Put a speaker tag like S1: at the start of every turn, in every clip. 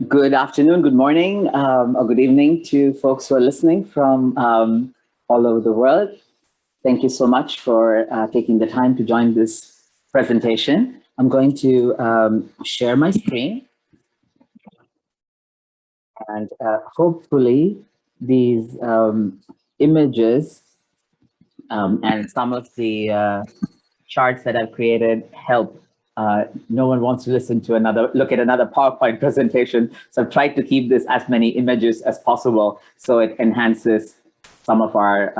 S1: Good afternoon, good morning, or good evening to folks who are listening from all over the world. Thank you so much for taking the time to join this presentation. I'm going to share my screen, and hopefully these images and some of the charts that I've created help. No one wants to look at another PowerPoint presentation. So I've tried to keep this as many images as possible so it enhances some of our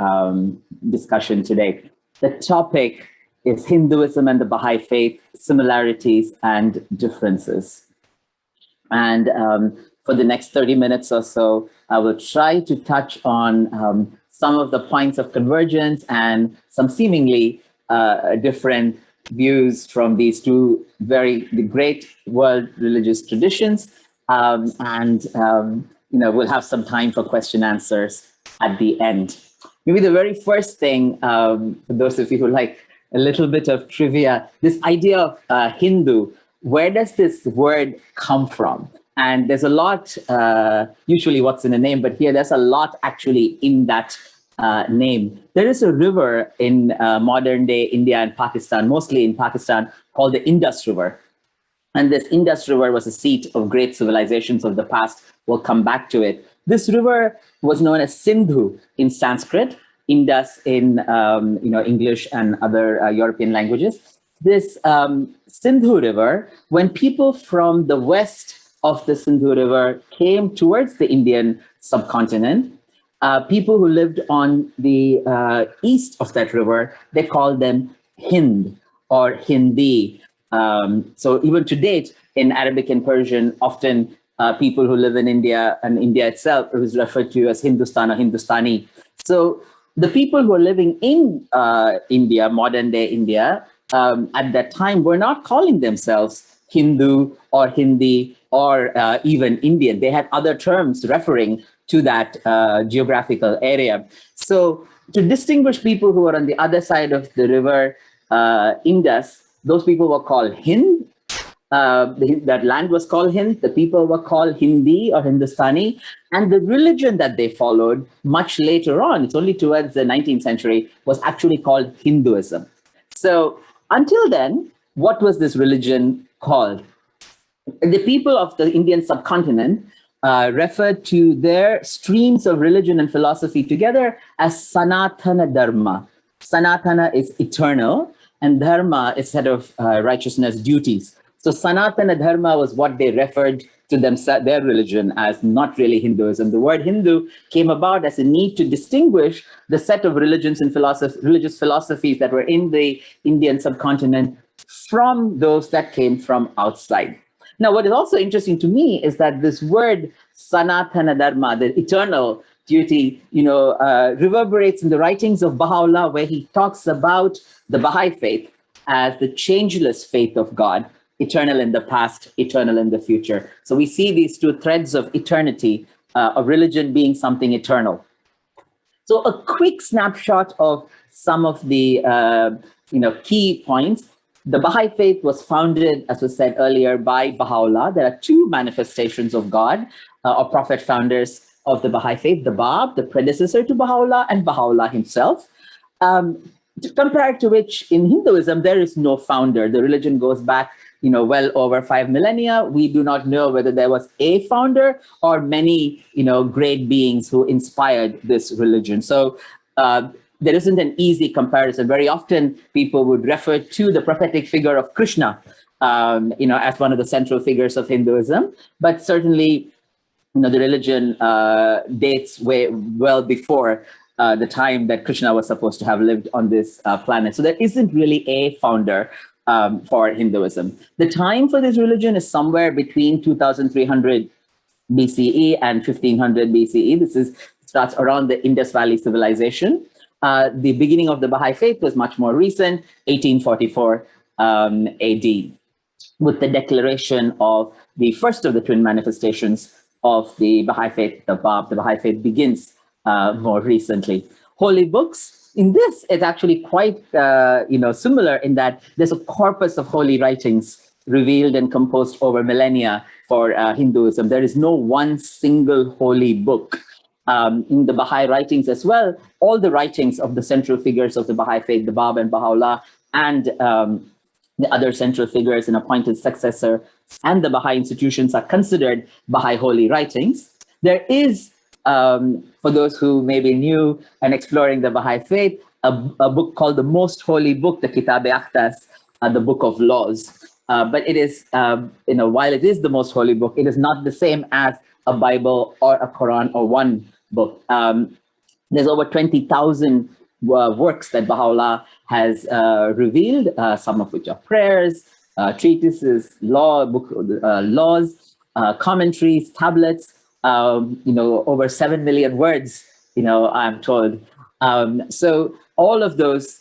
S1: discussion today. The topic is Hinduism and the Baha'i faith, similarities and differences. And for the next 30 minutes or so, I will try to touch on some of the points of convergence and some seemingly different views from these two the great world religious traditions. We'll have some time for question answers at the end. Maybe the very first thing, for those of you who like a little bit of trivia, this idea of Hindu, where does this word come from? And there's a lot, usually what's in a name, but here there's a lot actually in that name. There is a river in modern day India and Pakistan, mostly in Pakistan, called the Indus River. And this Indus River was a seat of great civilizations of the past. We'll come back to it. This river was known as Sindhu in Sanskrit, Indus in English and other European languages. This Sindhu River, when people from the west of the Sindhu River came towards the Indian subcontinent, people who lived on the east of that river, they called them Hind or Hindi. So even to date, in Arabic and Persian, often people who live in India and India itself is referred to as Hindustan or Hindustani. So the people who are living in India, modern day India, at that time were not calling themselves Hindu or Hindi or even Indian. They had other terms referring to that geographical area. So to distinguish people who are on the other side of the river Indus, those people were called Hind. That land was called Hind. The people were called Hindi or Hindustani. And the religion that they followed much later on, it's only towards the 19th century, was actually called Hinduism. So until then, what was this religion called? The people of the Indian subcontinent referred to their streams of religion and philosophy together as Sanatana Dharma. Sanatana is eternal, and Dharma is set of righteousness duties. So Sanatana Dharma was what they referred to their religion as, not really Hinduism. The word Hindu came about as a need to distinguish the set of religions and religious philosophies that were in the Indian subcontinent from those that came from outside. Now, what is also interesting to me is that this word Sanatana Dharma, the eternal duty, reverberates in the writings of Baha'u'llah, where he talks about the Baha'i faith as the changeless faith of God, eternal in the past, eternal in the future. So we see these two threads of eternity, of religion being something eternal. So a quick snapshot of some of the key points. The Baha'i faith was founded, as was said earlier, by Baha'u'llah. There are two manifestations of God, or prophet founders of the Baha'i faith, the Bab, the predecessor to Baha'u'llah, and Baha'u'llah himself. Compared to which, in Hinduism, there is no founder. The religion goes back, well over 5 millennia. We do not know whether there was a founder or many, great beings who inspired this religion. So there isn't an easy comparison. Very often people would refer to the prophetic figure of Krishna, as one of the central figures of Hinduism. But certainly, the religion dates well before the time that Krishna was supposed to have lived on this planet. So there isn't really a founder for Hinduism. The time for this religion is somewhere between 2300 BCE and 1500 BCE. This starts around the Indus Valley civilization. The beginning of the Baha'i faith was much more recent, 1844 AD, with the declaration of the first of the twin manifestations of the Baha'i faith, the Bab. The Baha'i faith begins more recently. Holy books, in this, it's actually quite similar in that there's a corpus of holy writings revealed and composed over millennia for Hinduism. There is no one single holy book. In the Baha'i writings as well, all the writings of the central figures of the Baha'i faith, the Bab and Baha'u'llah, and the other central figures and appointed successor, and the Baha'i institutions are considered Baha'i holy writings. There is, for those who may be new and exploring the Baha'i faith, a book called the Most Holy Book, the Kitab-e-Aqdas, the Book of Laws. But it is, while it is the most holy book, it is not the same as a Bible or a Quran or one book. There's over 20,000 works that Baha'u'llah has revealed, some of which are prayers, treatises, laws, commentaries, tablets, over 7 million words, I'm told. So all of those,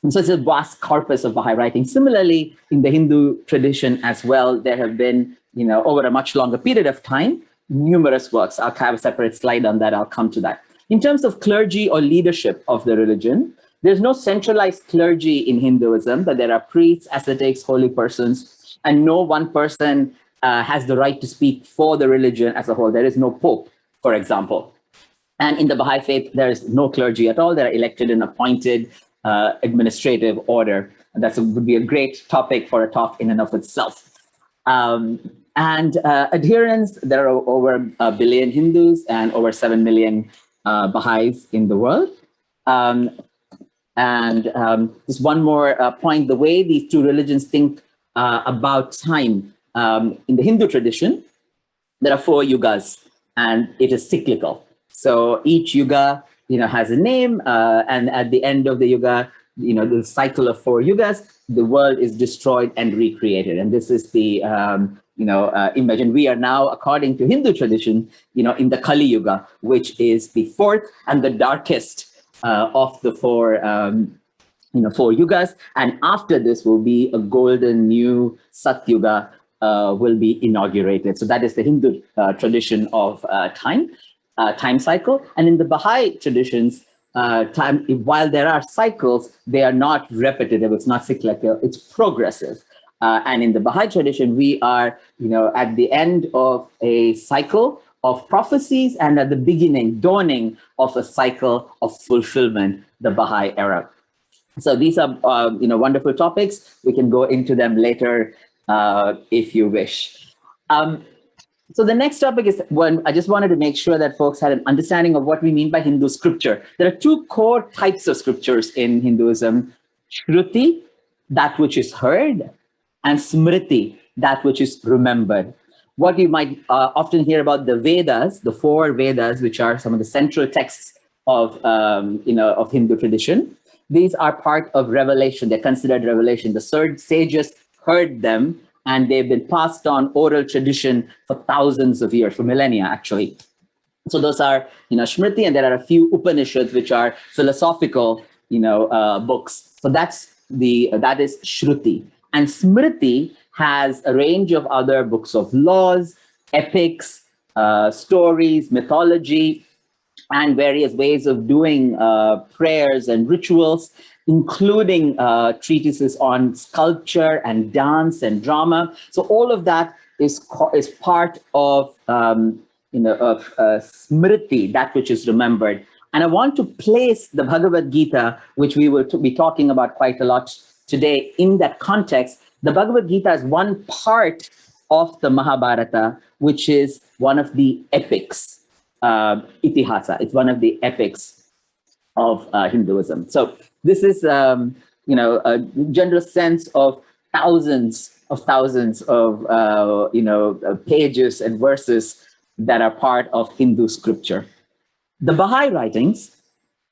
S1: so it's a vast corpus of Baha'i writing. Similarly, in the Hindu tradition as well, there have been, over a much longer period of time, numerous works. I'll have a separate slide on that. I'll come to that. In terms of clergy or leadership of the religion, there's no centralized clergy in Hinduism, but there are priests, ascetics, holy persons, and no one person has the right to speak for the religion as a whole. There is no pope, for example. And in the Baha'i faith, there is no clergy at all. They're elected and appointed administrative order. And that would be a great topic for a talk in and of itself. And adherents, there are over 1 billion Hindus and over 7 million Baha'is in the world. Just one more point, the way these two religions think about time. In the Hindu tradition, there are 4 yugas, and it is cyclical. So each yuga, has a name, and at the end of the yuga, the cycle of 4 yugas, the world is destroyed and recreated. And this is the, image. And we are now, according to Hindu tradition, in the Kali Yuga, which is the 4th and the darkest of the 4 yugas. And after this will be a golden new Sat Yuga will be inaugurated. So that is the Hindu tradition of time cycle. And in the Baha'i traditions, while there are cycles, they are not repetitive. It's not cyclical, it's progressive. And in the Baha'i tradition, we are, at the end of a cycle of prophecies and at the dawning of a cycle of fulfillment, the Baha'i era. So these are, wonderful topics. We can go into them later if you wish. So the next topic is one, I just wanted to make sure that folks had an understanding of what we mean by Hindu scripture. There are 2 core types of scriptures in Hinduism: Shruti, that which is heard, and Smriti, that which is remembered. What you might often hear about the Vedas, the 4 Vedas, which are some of the central texts of Hindu tradition. These are part of revelation. They're considered revelation. The sages heard them, and they've been passed on oral tradition for thousands of years, for millennia, actually. So those are, Smriti, and there are a few Upanishads, which are philosophical, books. So that is Shruti. And Smriti has a range of other books of laws, epics, stories, mythology, and various ways of doing prayers and rituals, including treatises on sculpture and dance and drama. So all of that is part of Smriti, that which is remembered. And I want to place the Bhagavad Gita, which we will be talking about quite a lot today, in that context. The Bhagavad Gita is one part of the Mahabharata, which is one of the epics, Itihasa. It's one of the epics of Hinduism. So this is, a general sense of thousands of pages and verses that are part of Hindu scripture. The Baha'i writings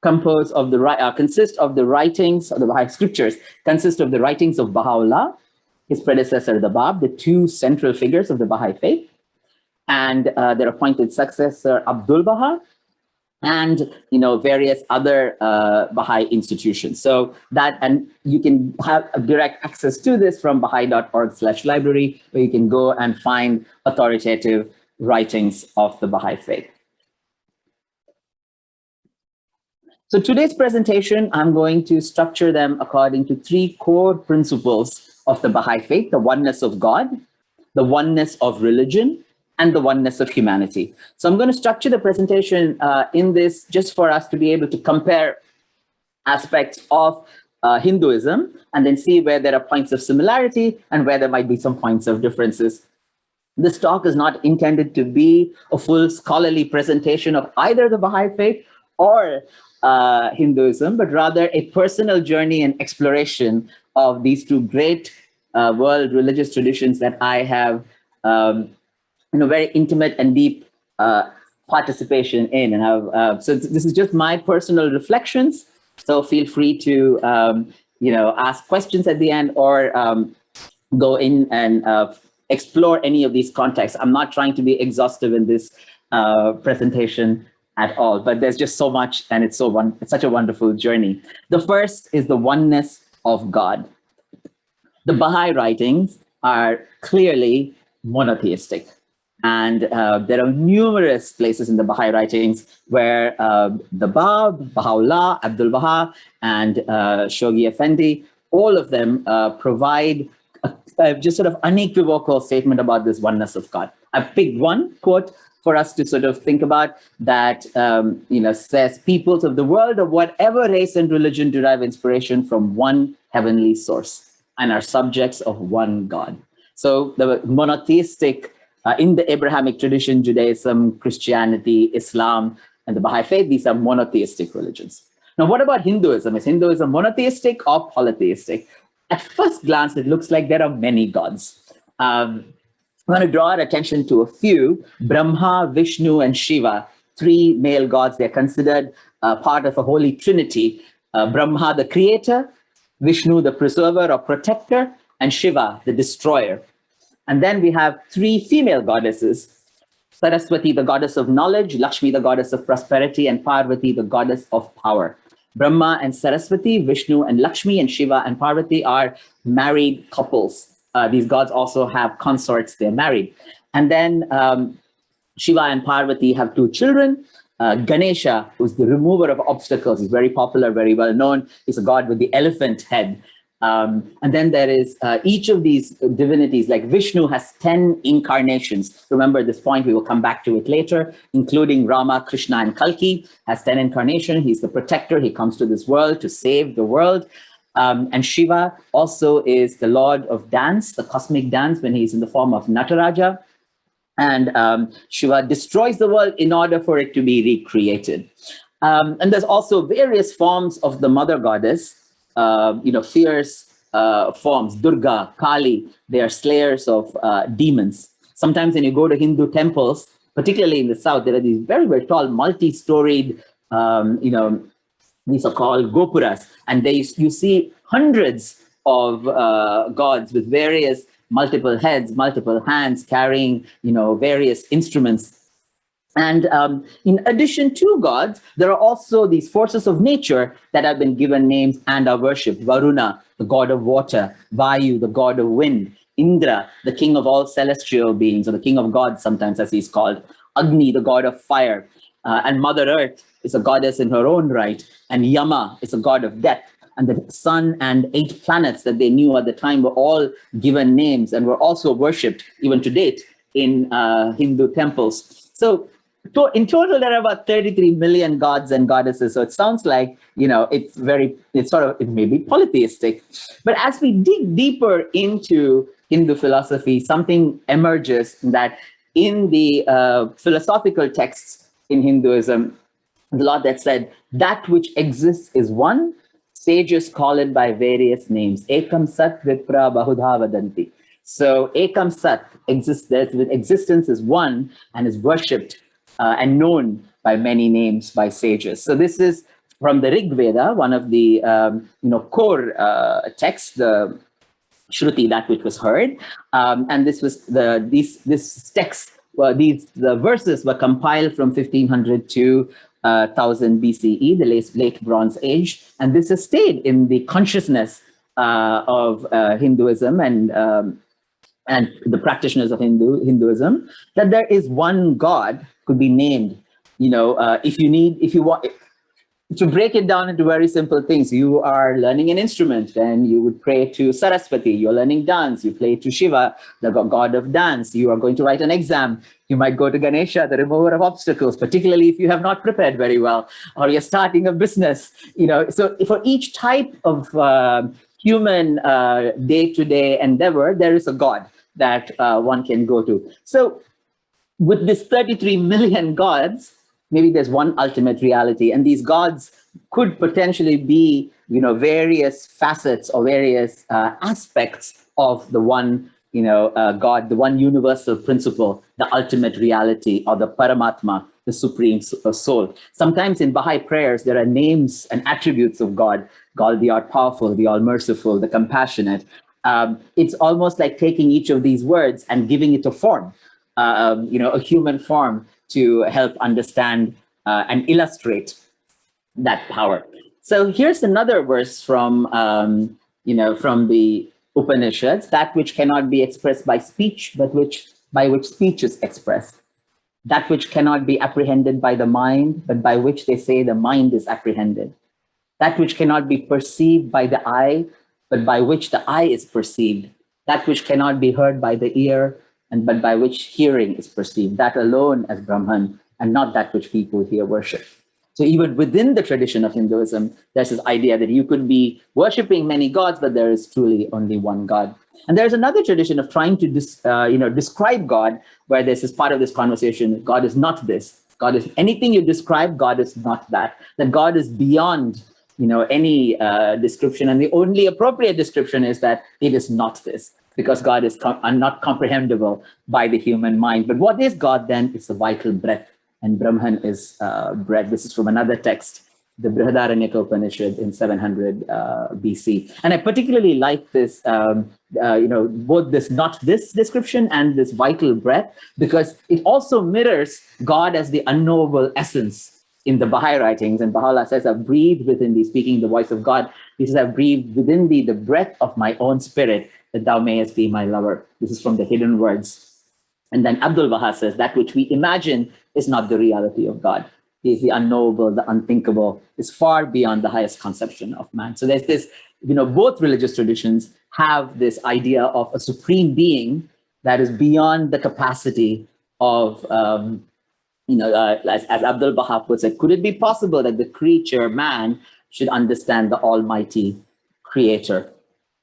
S1: consist of the writings of the Baha'i scriptures, consist of the writings of Baha'u'llah, his predecessor, the Bab, the 2 central figures of the Baha'i faith, and their appointed successor, Abdul Baha, and various other Baha'i institutions. So that, and you can have direct access to this from baha'i.org/library, where you can go and find authoritative writings of the Baha'i faith. So today's presentation, I'm going to structure them according to 3 core principles of the Baha'i faith, the oneness of God, the oneness of religion, and the oneness of humanity. So I'm going to structure the presentation in this just for us to be able to compare aspects of Hinduism and then see where there are points of similarity and where there might be some points of differences. This talk is not intended to be a full scholarly presentation of either the Baha'i faith or Hinduism, but rather a personal journey and exploration of these two great world religious traditions that I have very intimate and deep participation in. And have, so this is just my personal reflections. So feel free to ask questions at the end or go in and explore any of these contexts. I'm not trying to be exhaustive in this presentation at all, but there's just so much, and it's such a wonderful journey. The first is the oneness of God. The Baha'i writings are clearly monotheistic. And there are numerous places in the Baha'i writings where the Bab, Baha'u'llah, Abdul Baha, and Shoghi Effendi, all of them provide a just sort of unequivocal statement about this oneness of God. I picked one quote for us to sort of think about that, says, peoples of the world of whatever race and religion derive inspiration from one heavenly source and are subjects of one God. So the monotheistic, in the Abrahamic tradition, Judaism, Christianity, Islam, and the Baha'i faith, these are monotheistic religions. Now, what about Hinduism? Is Hinduism monotheistic or polytheistic? At first glance, it looks like there are many gods. I'm going to draw our attention to a few: Brahma, Vishnu, and Shiva, three male gods. They're considered part of a holy trinity. Brahma, the creator, Vishnu, the preserver or protector, and Shiva, the destroyer. And then we have three female goddesses: Saraswati, the goddess of knowledge, Lakshmi, the goddess of prosperity, and Parvati, the goddess of power. Brahma and Saraswati, Vishnu and Lakshmi, and Shiva and Parvati are married couples. These gods also have consorts, they're married. And then Shiva and Parvati have two children. Ganesha, who's the remover of obstacles, is very popular, very well known. He's a god with the elephant head. And then there is each of these divinities, like Vishnu has 10 incarnations. Remember this point, we will come back to it later, including Rama, Krishna, and Kalki, has 10 incarnations. He's the protector. He comes to this world to save the world. And Shiva also is the lord of dance, the cosmic dance, when he's in the form of Nataraja. And Shiva destroys the world in order for it to be recreated. And there's also various forms of the mother goddess, fierce forms, Durga, Kali. They are slayers of demons. Sometimes when you go to Hindu temples, particularly in the south, there are these very, very tall, multi-storied, these are called gopuras. And you see hundreds of gods with various multiple heads, multiple hands, carrying, various instruments. And in addition to gods, there are also these forces of nature that have been given names and are worshipped. Varuna, the god of water; Vayu, the god of wind; Indra, the king of all celestial beings, or the king of gods sometimes, as he's called; Agni, the god of fire; and Mother Earth is a goddess in her own right; and Yama is a god of death. And the sun and 8 planets that they knew at the time were all given names and were also worshipped, even to date, in Hindu temples. So in total, there are about 33 million gods and goddesses. So it sounds like, it may be polytheistic. But as we dig deeper into Hindu philosophy, something emerges that in the philosophical texts in Hinduism, the lot that said, that which exists is one, sages call it by various names. Ekam Sat Vipra Bahudha Vadanti. So Ekam Sat existence is one and is worshipped and known by many names by sages. So this is from the Rig Veda, one of the core texts, the Shruti, that which was heard, and this was this text. The verses were compiled from 1500 to 1000 BCE, the late Bronze Age, and this has stayed in the consciousness of Hinduism and the practitioners of Hinduism, that there is one God, could be named. If you want, To break it down into very simple things, you are learning an instrument, then you would pray to Saraswati. You're learning dance, you pray to Shiva, the god of dance. You are going to write an exam, you might go to Ganesha, the remover of obstacles, particularly if you have not prepared very well, or you're starting a business. So for each type of human day-to-day endeavor, there is a god that one can go to. So with this 33 million gods, maybe there's one ultimate reality, and these gods could potentially be, various facets or various aspects of the one, God, the one universal principle, the ultimate reality, or the Paramatma, the supreme soul. Sometimes in Baha'i prayers, there are names and attributes of God: God, the all-powerful, the all-merciful, the compassionate. It's almost like taking each of these words and giving it a form, a human form, to help understand and illustrate that power. So here's another verse from, from the Upanishads: that which cannot be expressed by speech, but by which speech is expressed. That which cannot be apprehended by the mind, but by which they say the mind is apprehended. That which cannot be perceived by the eye, but by which the eye is perceived. That which cannot be heard by the ear, but by which hearing is perceived. That alone as Brahman, and not that which people here worship. So even within the tradition of Hinduism, there's this idea that you could be worshipping many gods, but there is truly only one God. And there's another tradition of trying to describe God, where this is part of this conversation: God is not this. God is anything you describe. God is not that. That God is beyond any description, and the only appropriate description is that it is not this, because God is not comprehensible by the human mind. But what is God then? It's the vital breath, and Brahman is breath. This is from another text, the Brihadaranyaka Upanishad in 700 BC. And I particularly like this, both this not this description and this vital breath, because it also mirrors God as the unknowable essence in the Baha'i writings. And Baha'u'llah says, I've breathed within thee, speaking the voice of God. He says, I've breathed within thee the breath of my own spirit, that thou mayest be my lover. This is from the Hidden Words. And then Abdul Baha says, that which we imagine is not the reality of God. He is the unknowable, the unthinkable, is far beyond the highest conception of man. So there's this, both religious traditions have this idea of a supreme being that is beyond the capacity of, as Abdul Baha puts it, could it be possible that the creature, man, should understand the almighty creator?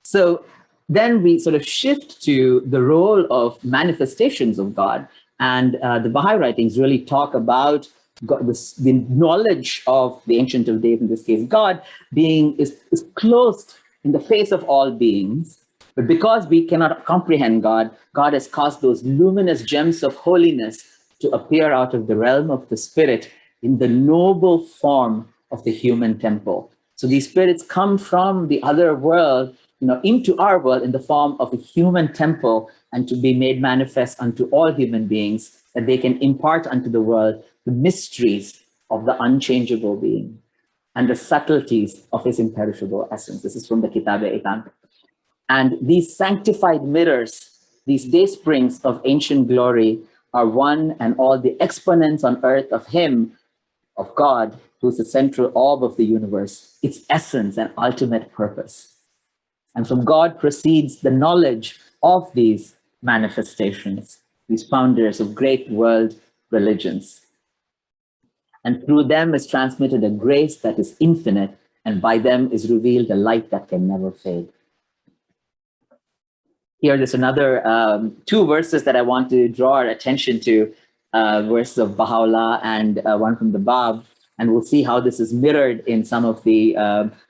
S1: So then we sort of shift to the role of manifestations of God. And the Baha'i writings really talk about God, the knowledge of the Ancient of Days, in this case, God, is closed in the face of all beings. But because we cannot comprehend God, God has caused those luminous gems of holiness to appear out of the realm of the spirit in the noble form of the human temple. So these spirits come from the other world, into our world in the form of a human temple, and to be made manifest unto all human beings, that they can impart unto the world the mysteries of the unchangeable being and the subtleties of his imperishable essence. This is from the Kitab-e-Iqan. And these sanctified mirrors, these day springs of ancient glory, are one and all the exponents on earth of him, of God, who is the central orb of the universe, its essence and ultimate purpose. And from God proceeds the knowledge of these manifestations, these founders of great world religions. And through them is transmitted a grace that is infinite, and by them is revealed a light that can never fade. Here, there's another two verses that I want to draw our attention to, verses of Baha'u'llah and one from the Bab, and we'll see how this is mirrored in some of the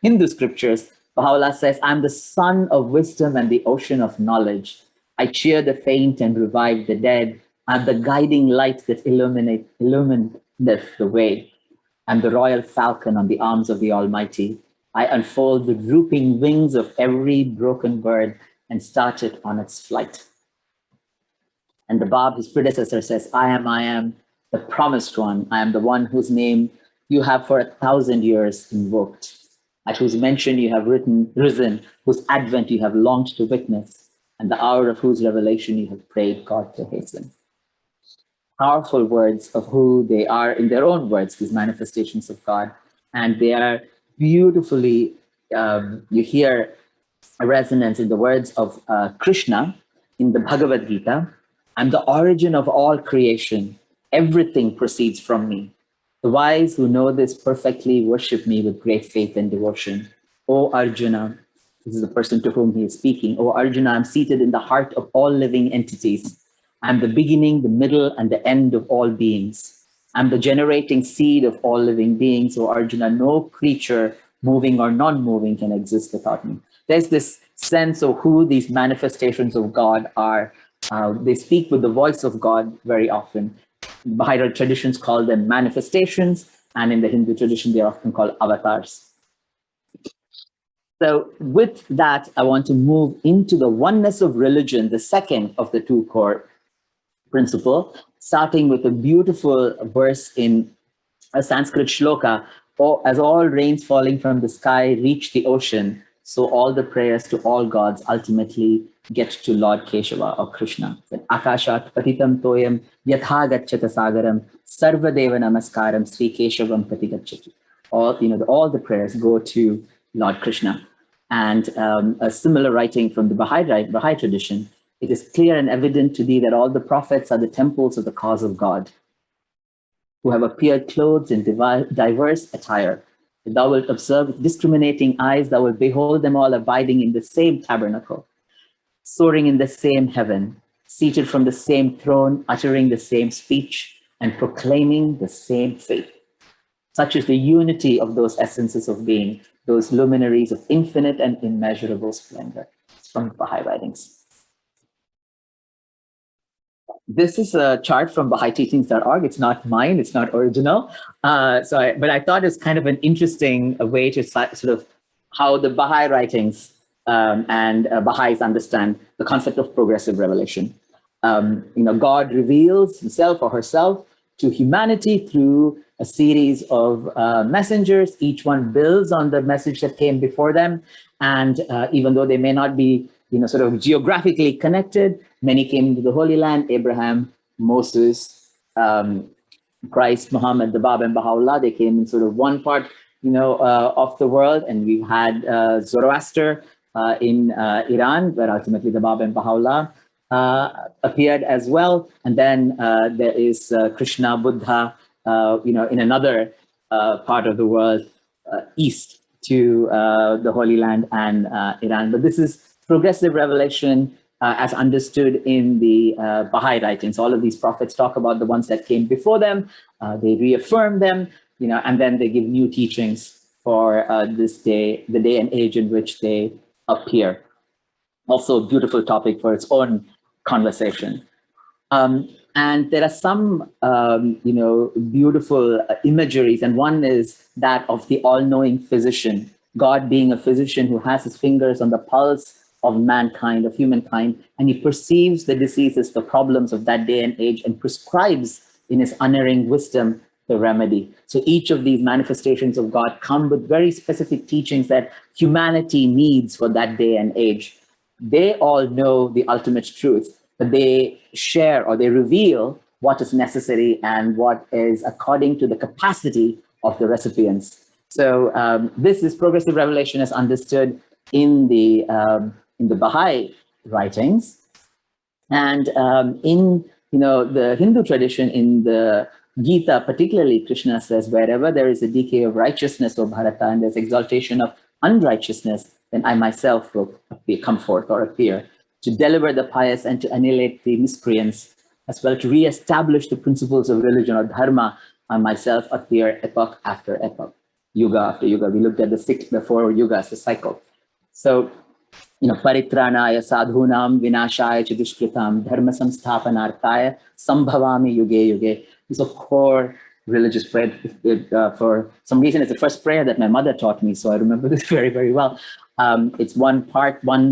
S1: Hindu scriptures. Baha'u'llah says, I'm the sun of wisdom and the ocean of knowledge. I cheer the faint and revive the dead. I'm the guiding light that illumineth the way. I'm the royal falcon on the arms of the Almighty. I unfold the drooping wings of every broken bird and start it on its flight. And the Bab, his predecessor, says, I am the promised one. I am the one whose name you have for 1,000 years invoked, at whose mention you have risen, whose advent you have longed to witness, and the hour of whose revelation you have prayed God to hasten. Powerful words of who they are in their own words, these manifestations of God. And they are beautifully, you hear a resonance in the words of Krishna in the Bhagavad Gita. I'm the origin of all creation. Everything proceeds from me. The wise who know this perfectly worship me with great faith and devotion. O Arjuna, this is the person to whom he is speaking. O Arjuna, I'm seated in the heart of all living entities. I'm the beginning, the middle, and the end of all beings. I'm the generating seed of all living beings. O Arjuna, no creature, moving or non-moving, can exist without me. There's this sense of who these manifestations of God are. They speak with the voice of God very often. Bahá'í traditions call them manifestations, and in the Hindu tradition, they're often called avatars. So with that, I want to move into the oneness of religion, the second of the two core principle, starting with a beautiful verse in a Sanskrit shloka. Oh, as all rains falling from the sky reach the ocean, so all the prayers to all gods ultimately get to Lord Keshava or Krishna. Akashat patitam toyam yatha gacchata sagaram sarvadeva namaskaram Sri Keshavam patigacchati. All the prayers go to Lord Krishna. And a similar writing from the Bahá'í tradition, it is clear and evident to thee that all the prophets are the temples of the cause of God, who have appeared clothed in diverse attire. If thou wilt observe with discriminating eyes, thou wilt behold them all abiding in the same tabernacle, soaring in the same heaven, seated from the same throne, uttering the same speech, and proclaiming the same faith. Such is the unity of those essences of being, those luminaries of infinite and immeasurable splendor. It's from the Bahá'í writings. This is a chart from Bahá'íTeachings.org. It's not mine, it's not original. But I thought it's kind of an interesting way to sort of how the Bahá'í writings and Baha'is understand the concept of progressive revelation. God reveals himself or herself to humanity through a series of messengers. Each one builds on the message that came before them. And even though they may not be sort of geographically connected, many came to the Holy Land: Abraham, Moses, Christ, Muhammad, the Bab, and Baha'u'llah. They came in sort of one part, of the world. And we had Zoroaster in Iran, where ultimately the Bab and Baha'u'llah appeared as well. And then there is Krishna, Buddha, in another part of the world, east to the Holy Land and Iran. But this is progressive revelation as understood in the Bahá'í writings. All of these prophets talk about the ones that came before them. They reaffirm them, and then they give new teachings for this day, the day and age in which they appear. Also a beautiful topic for its own conversation. And there are some, beautiful imageries, and one is that of the all-knowing physician, God being a physician who has his fingers on the pulse of mankind, of humankind, and he perceives the diseases, the problems of that day and age, and prescribes in his unerring wisdom the remedy. So each of these manifestations of God come with very specific teachings that humanity needs for that day and age. They all know the ultimate truth, but they share or they reveal what is necessary and what is according to the capacity of the recipients. So this is progressive revelation as understood in the Bahá'í writings, and in the Hindu tradition, in the Gita particularly, Krishna says, wherever there is a decay of righteousness, O Bharata, and there's exaltation of unrighteousness, then I myself will come forth or appear to deliver the pious and to annihilate the miscreants, as well to re-establish the principles of religion or dharma. I myself appear epoch after epoch, yuga after yuga. We looked at the 4 yugas, the cycle. So, paritranaya sadhunam vinashaya chadushkritam dharma samsthapanarthaya sambhavami yuge yuge. It's a core religious prayer. For some reason, it's the first prayer that my mother taught me, so I remember this very, very well. It's one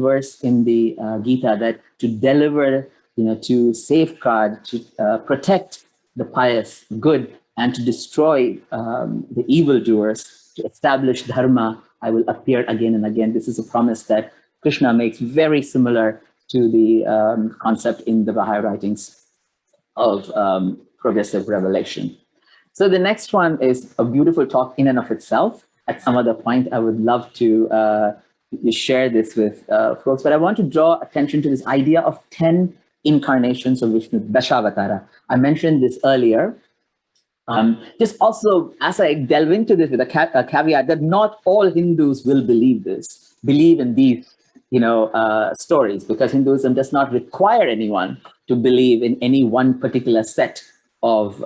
S1: verse in the Gita that to deliver, to safeguard, to protect the pious, good, and to destroy the evildoers, to establish dharma, I will appear again and again. This is a promise that Krishna makes very similar to the concept in the Bahá'í writings of progressive revelation. So the next one is a beautiful talk in and of itself. At some other point, I would love to share this with folks, but I want to draw attention to this idea of 10 incarnations of Vishnu, Dashavatara. I mentioned this earlier. Just also, as I delve into this with a caveat that not all Hindus will believe in these, stories, because Hinduism does not require anyone to believe in any one particular set of,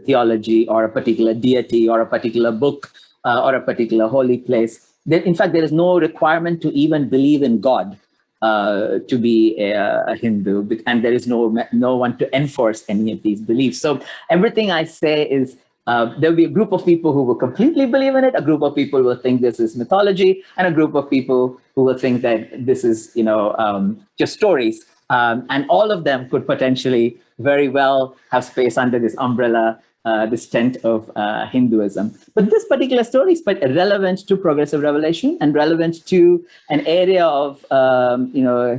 S1: theology or a particular deity or a particular book or a particular holy place. In fact, there is no requirement to even believe in God to be a Hindu, and there is no one to enforce any of these beliefs. So everything I say is there'll be a group of people who will completely believe in it, a group of people will think this is mythology, and a group of people who will think that this is, just stories. And all of them could potentially very well have space under this umbrella, this tent of Hinduism. But this particular story is quite relevant to progressive revelation and relevant to an area of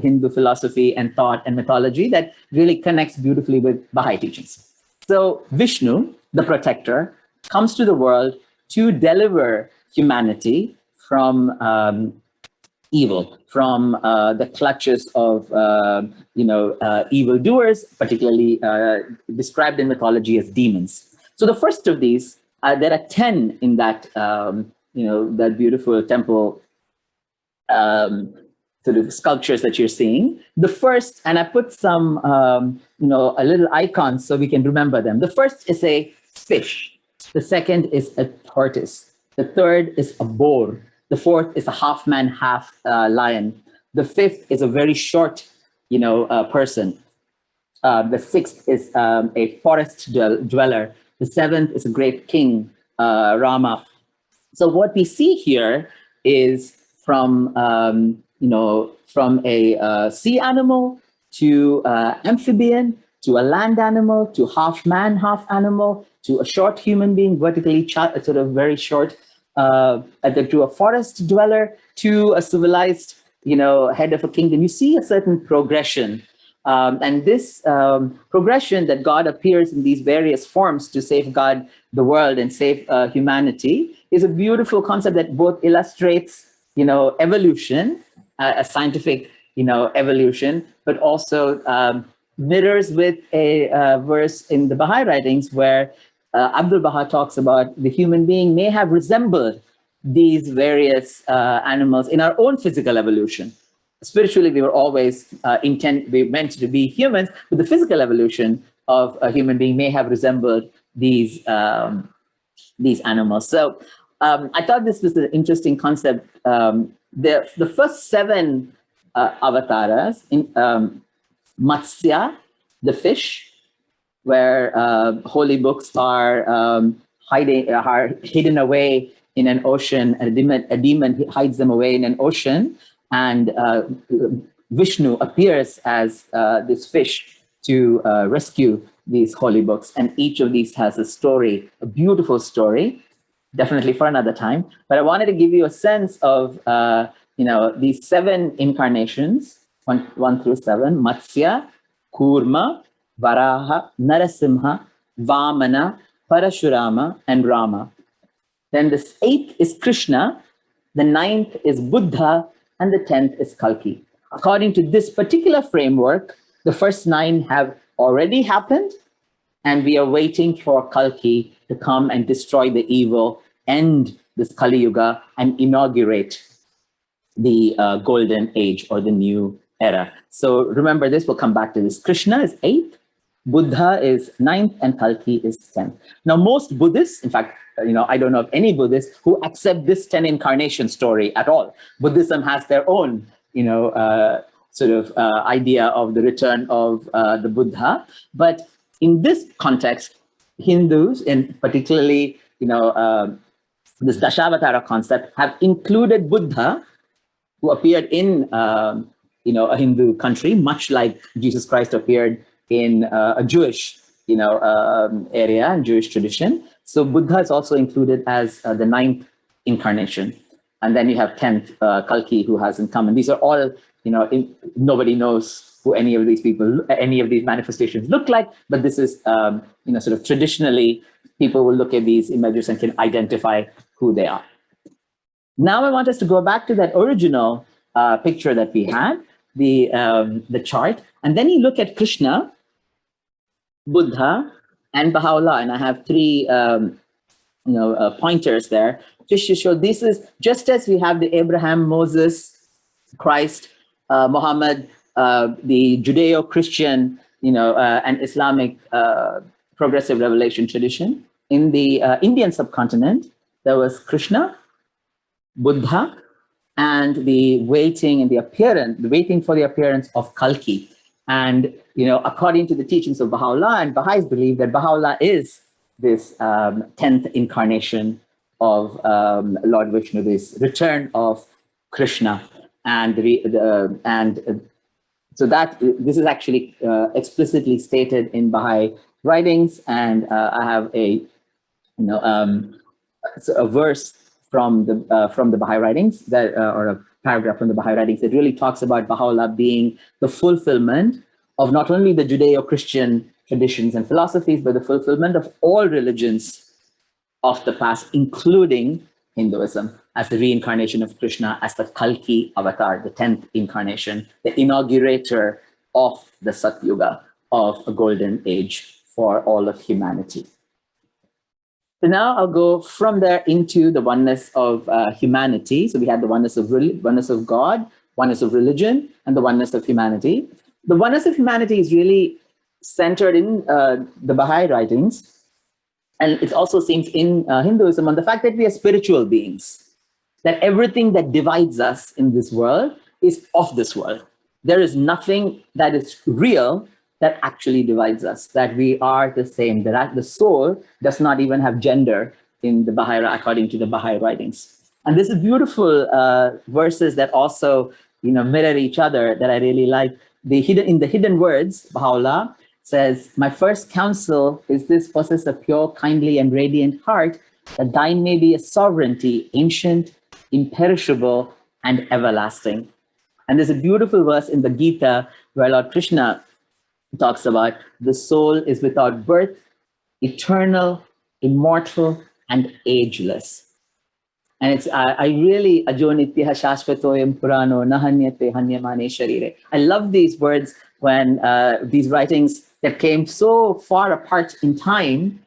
S1: Hindu philosophy and thought and mythology that really connects beautifully with Baha'i teachings. So Vishnu, the protector, comes to the world to deliver humanity from evil, from the clutches of evildoers, particularly described in mythology as demons. So the first of these, there are 10 in that that beautiful temple sort of sculptures that you're seeing. The first, and I put some a little icons so we can remember them. The first is a fish. The second is a tortoise. The third is a boar. The fourth is a half man, half lion. The fifth is a very short, person. The sixth is a forest dweller. The seventh is a great king, Rama. So what we see here is from a sea animal to amphibian to a land animal to half man, half animal to a short human being, vertically sort of very short, to a forest dweller to a civilized, head of a kingdom. You see a certain progression. And this progression that God appears in these various forms to safeguard the world and save humanity is a beautiful concept that both illustrates, evolution, a scientific, evolution, but also mirrors with a verse in the Baha'i writings where Abdul Baha talks about the human being may have resembled these various animals in our own physical evolution. Spiritually, we were always we meant to be humans, but the physical evolution of a human being may have resembled these animals. So I thought this was an interesting concept. The first 7 avatars in Matsya, the fish, where holy books are hidden away in an ocean, and a demon hides them away in an ocean, and Vishnu appears as this fish to rescue these holy books. And each of these has a story, a beautiful story, definitely for another time. But I wanted to give you a sense of these 7 incarnations, 1 through 7, Matsya, Kurma, Varaha, Narasimha, Vamana, Parashurama, and Rama. Then the 8th is Krishna, the 9th is Buddha, and the 10th is Kalki. According to this particular framework, the first 9 have already happened, and we are waiting for Kalki to come and destroy the evil, end this Kali Yuga, and inaugurate the golden age or the new era. So remember this, we'll come back to this. Krishna is 8th, Buddha is 9th, and Kalki is 10th. Now, most Buddhists, in fact, I don't know of any Buddhists who accept this 10 incarnation story at all. Buddhism has their own, idea of the return of the Buddha. But in this context, Hindus, and particularly, this Dashavatara concept, have included Buddha, who appeared in, a Hindu country, much like Jesus Christ appeared in a Jewish, area and Jewish tradition. So Buddha is also included as the 9th incarnation. And then you have 10th, Kalki, who hasn't come. And these are all, nobody knows who any of these manifestations look like, but this is, sort of traditionally people will look at these images and can identify who they are. Now I want us to go back to that original picture that we had, the chart, and then you look at Krishna, Buddha, and Baha'u'llah, and I have three pointers there just to show this is just as we have the Abraham, Moses, Christ, Muhammad, the Judeo-Christian, and Islamic progressive revelation tradition. In the Indian subcontinent, there was Krishna, Buddha, and the waiting for the appearance of Kalki. And according to the teachings of Baha'u'llah, and Baha'is believe that Baha'u'llah is this 10th incarnation of Lord Vishnu, this return of Krishna, and so that this is actually explicitly stated in Baha'i writings. And I have a verse from the Baha'i writings that, or a paragraph from the Baha'i writings that really talks about Baha'u'llah being the fulfillment of not only the Judeo-Christian traditions and philosophies, but the fulfillment of all religions of the past, including Hinduism, as the reincarnation of Krishna, as the Kalki avatar, the 10th incarnation, the inaugurator of the Satyuga, of a golden age for all of humanity. So now I'll go from there into the oneness of humanity. So we had the oneness of God, oneness of religion, and the oneness of humanity. The oneness of humanity is really centered in the Baha'i writings, and it also seems in Hinduism on the fact that we are spiritual beings, that everything that divides us in this world is of this world. There is nothing that is real that actually divides us, that we are the same, that the soul does not even have gender in the Baha'i, according to the Baha'i writings. And this is beautiful verses that also mirror each other that I really like. In the hidden words, Baha'u'llah says, "My first counsel is this: possess a pure, kindly, and radiant heart, that thine may be a sovereignty, ancient, imperishable, and everlasting." And there's a beautiful verse in the Gita where Lord Krishna talks about the soul is without birth, eternal, immortal, and ageless. And it's I really ajonitya shashvatoyam purano nahanyate hanyamane sharire. I love these words when these writings that came so far apart in time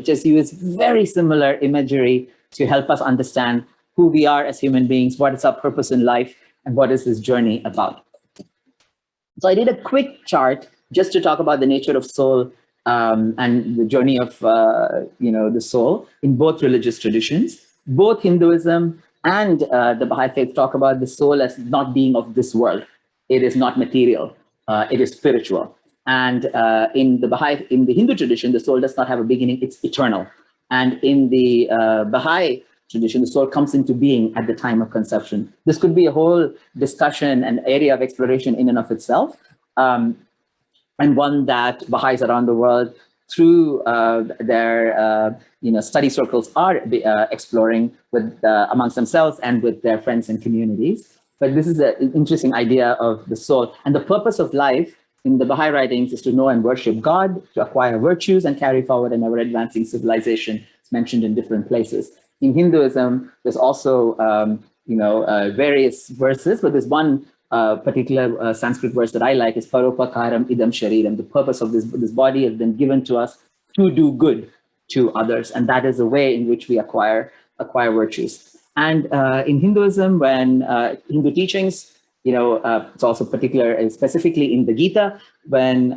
S1: just use very similar imagery to help us understand who we are as human beings, what is our purpose in life, and what is this journey about. So I did a quick chart just to talk about the nature of soul and the journey of the soul in both religious traditions. Both Hinduism and the Baha'i faith talk about the soul as not being of this world. It is not material. It is spiritual. And in the Hindu tradition, the soul does not have a beginning. It's eternal. And in the Baha'i tradition, the soul comes into being at the time of conception. This could be a whole discussion and area of exploration in and of itself, and one that Baha'is around the world, through their study circles, are exploring with amongst themselves and with their friends and communities. But this is an interesting idea of the soul. And the purpose of life in the Baha'i writings is to know and worship God, to acquire virtues, and carry forward an ever-advancing civilization. It's mentioned in different places. In Hinduism, there's also various verses, but there's one particular Sanskrit verse that I like is Paropakaram idam shariram. The purpose of this body has been given to us to do good to others, and that is the way in which we acquire virtues. And in Hinduism, when Hindu teachings, it's also particular, specifically in the Gita, when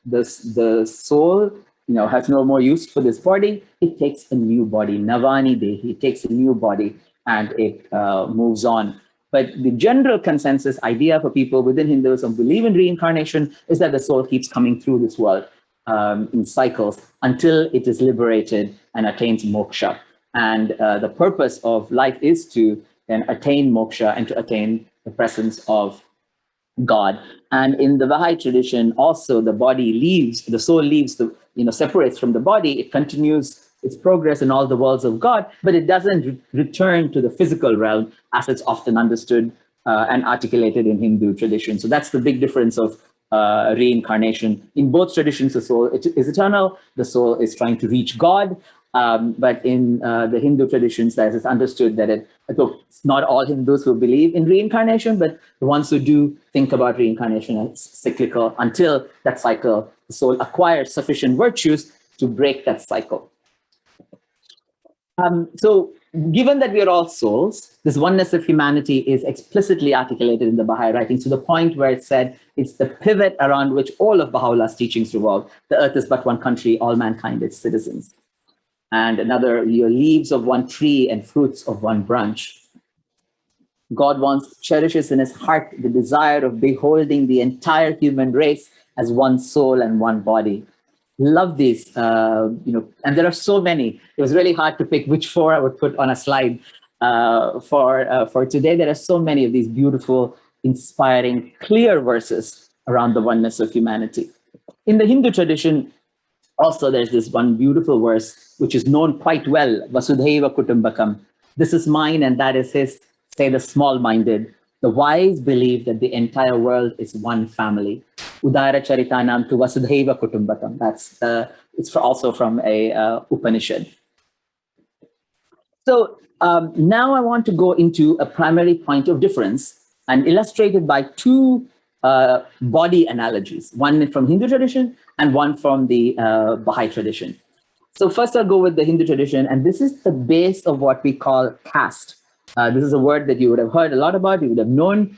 S1: the soul has no more use for this body, it takes a new body, Navani Dehi, it takes a new body and it moves on. But the general consensus idea for people within Hinduism who believe in reincarnation is that the soul keeps coming through this world in cycles until it is liberated and attains moksha. And the purpose of life is to then attain moksha and to attain the presence of God. And in the Baha'i tradition, also the soul leaves, separates from the body. It continues its progress in all the worlds of God, but it doesn't return to the physical realm as it's often understood and articulated in Hindu tradition. So that's the big difference of reincarnation. In both traditions, the soul is eternal. The soul is trying to reach God. But in the Hindu traditions, that is understood that it's not all Hindus who believe in reincarnation, but the ones who do think about reincarnation as cyclical until that cycle, the soul acquires sufficient virtues to break that cycle. So given that we are all souls, this oneness of humanity is explicitly articulated in the Baha'i writings to the point where it said it's the pivot around which all of Baha'u'llah's teachings revolve. The earth is but one country, all mankind its citizens. And another, your leaves of one tree and fruits of one branch. God cherishes in his heart the desire of beholding the entire human race as one soul and one body. Love these, and there are so many. It was really hard to pick which four I would put on a slide for today. There are so many of these beautiful, inspiring, clear verses around the oneness of humanity. In the Hindu tradition, also there's this one beautiful verse, which is known quite well, Vasudhaiva Kutumbakam. This is mine and that is his, say the small-minded. The wise believe that the entire world is one family. Udara Charitanam to Vasudhaiva Kutumbakam. It's also from a Upanishad. So now I want to go into a primary point of difference and illustrated by two body analogies, one from Hindu tradition and one from the Baha'i tradition. So first I'll go with the Hindu tradition, and this is the base of what we call caste. This is a word that you would have heard a lot about, you would have known,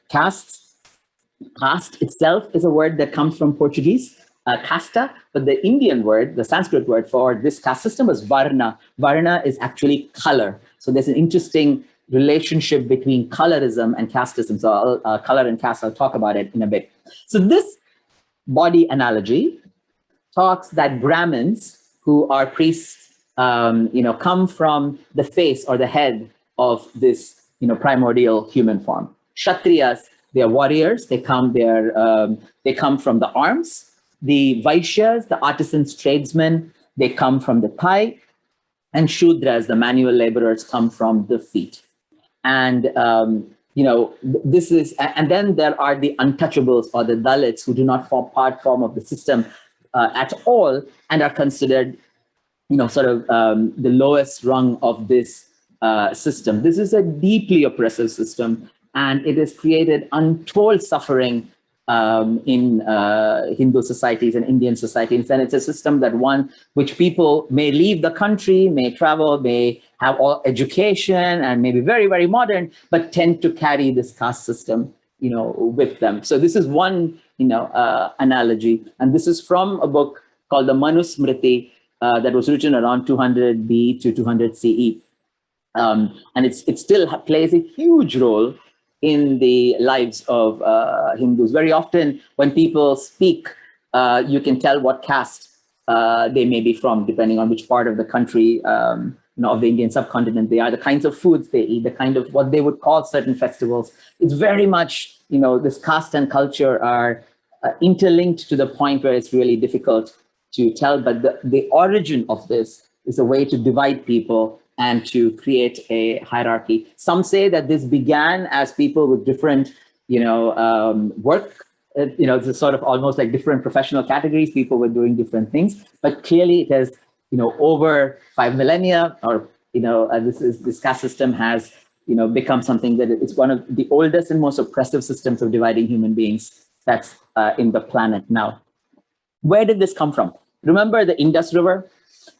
S1: castes. Caste itself is a word that comes from Portuguese, casta, but the Indian word, the Sanskrit word for this caste system was varna. Varna is actually color. So there's an interesting relationship between colorism and casteism. So color and caste, I'll talk about it in a bit. So this body analogy talks that Brahmins, who are priests, come from the face or the head of this, primordial human form. Kshatriyas, they are warriors. They come from the arms. The Vaishyas, the artisans, tradesmen, they come from the thigh. And Shudras, the manual laborers, come from the feet. And this is, and then there are the untouchables or the Dalits who do not form of the system at all and are considered, the lowest rung of this system. This is a deeply oppressive system, and it has created untold suffering in Hindu societies and Indian societies. And it's a system which people may leave the country, may travel, may have all education and maybe very, very modern, but tend to carry this caste system, with them. So this is one, analogy. And this is from a book called the Manusmriti that was written around 200 B to 200 CE. And it still plays a huge role in the lives of Hindus. Very often when people speak, you can tell what caste they may be from, depending on which part of the country, of the Indian subcontinent they are, the kinds of foods they eat, the kind of what they would call certain festivals. It's very much, this caste and culture are interlinked to the point where it's really difficult to tell. But the origin of this is a way to divide people and to create a hierarchy. Some say that this began as people with different, work, it's sort of almost like different professional categories. People were doing different things, but clearly it has, over 5 millennia, or this caste system has, become something that it's one of the oldest and most oppressive systems of dividing human beings that's in the planet now. Where did this come from? Remember the Indus River?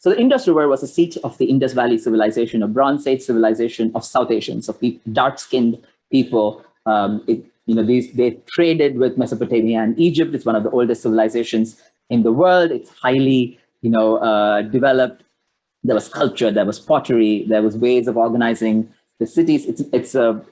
S1: So the Indus River was a seat of the Indus Valley civilization, a Bronze Age civilization of South Asians, of dark-skinned people. They traded with Mesopotamia and Egypt. It's one of the oldest civilizations in the world. It's highly, developed. There was culture, there was pottery, there was ways of organizing the cities. It's a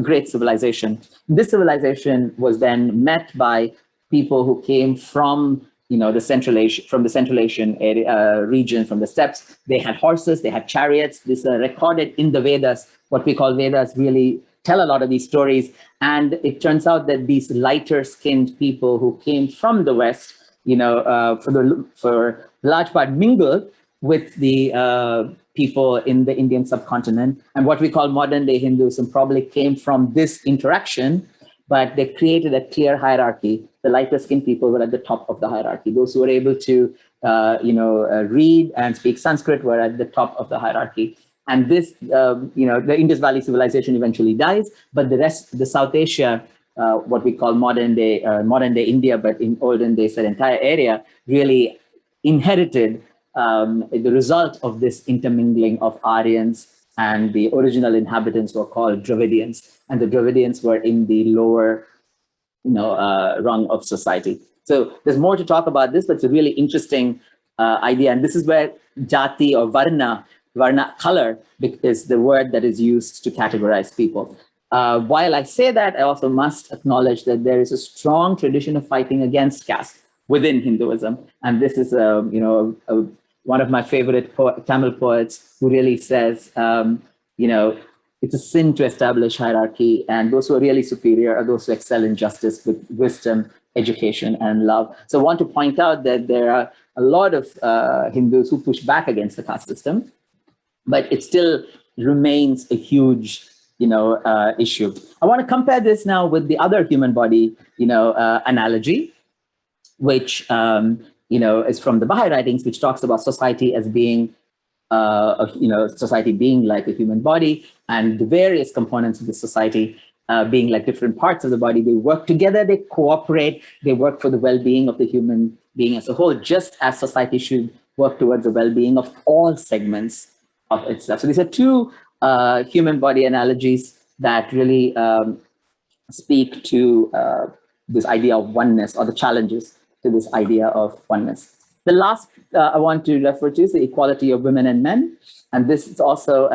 S1: great civilization. This civilization was then met by people who came from the Central Asian area, region, from the steppes. They had horses, they had chariots. This are recorded in the Vedas. What we call Vedas really tell a lot of these stories. And it turns out that these lighter skinned people who came from the West, for large part mingled with the people in the Indian subcontinent. And what we call modern day Hinduism probably came from this interaction. but they created a clear hierarchy. The lighter skinned people were at the top of the hierarchy. Those who were able to, read and speak Sanskrit were at the top of the hierarchy. And this, the Indus Valley civilization eventually dies, but the rest, the South Asia, what we call modern day India, but in olden days, that entire area really inherited the result of this intermingling of Aryans, and the original inhabitants were called Dravidians, and the Dravidians were in the lower, rung of society. So there's more to talk about this, but it's a really interesting idea, and this is where jati or varna color is the word that is used to categorize people. While I say that, I also must acknowledge that there is a strong tradition of fighting against caste within Hinduism, and this is one of my favorite Tamil poets who really says, it's a sin to establish hierarchy, and those who are really superior are those who excel in justice with wisdom, education, and love. So I want to point out that there are a lot of Hindus who push back against the caste system, but it still remains a huge, issue. I want to compare this now with the other human body, analogy, which is from the Bahá'í writings, which talks about society as being, society being like a human body, and the various components of the society being like different parts of the body. They work together, they cooperate, they work for the well-being of the human being as a whole, just as society should work towards the well-being of all segments of itself. So these are two human body analogies that really speak to this idea of oneness, or the challenges to this idea of oneness. The last I want to refer to is the equality of women and men. And this is also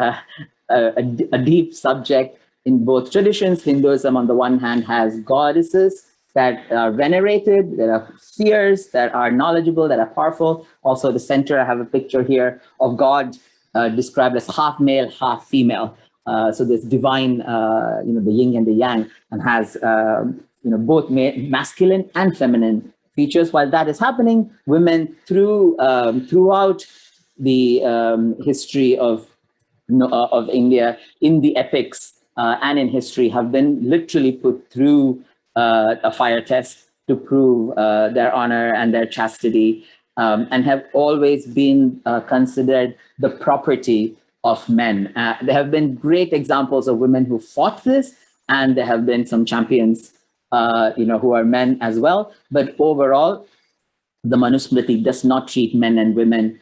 S1: a deep subject in both traditions. Hinduism, on the one hand, has goddesses that are venerated, that are fierce, that are knowledgeable, that are powerful. Also, the center, I have a picture here of God described as half male, half female. So this divine, the yin and the yang, and has both masculine and feminine features. While that is happening, women throughout the history of India, in the epics and in history, have been literally put through a fire test to prove their honor and their chastity, and have always been considered the property of men. There have been great examples of women who fought this, and there have been some champions who are men as well. But overall, the Manusmriti does not treat men and women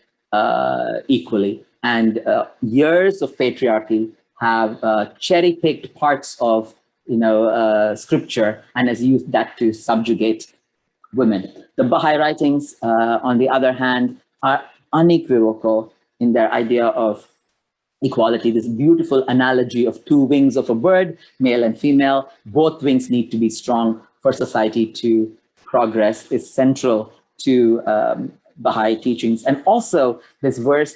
S1: equally. And years of patriarchy have cherry-picked parts of scripture and has used that to subjugate women. The Bahá'í writings, on the other hand, are unequivocal in their idea of equality. This beautiful analogy of two wings of a bird, male and female. Both wings need to be strong for society to progress, is central to Bahá'í teachings. And also this verse,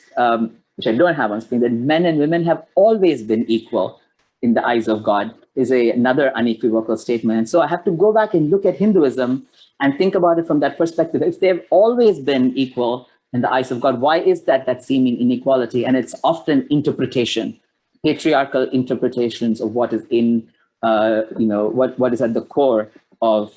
S1: which I don't have on screen, that men and women have always been equal in the eyes of God, is another unequivocal statement. And so I have to go back and look at Hinduism and think about it from that perspective. If they've always been equal in the eyes of God, why is that seeming inequality? And it's often interpretation, patriarchal interpretations of what is in, what is at the core of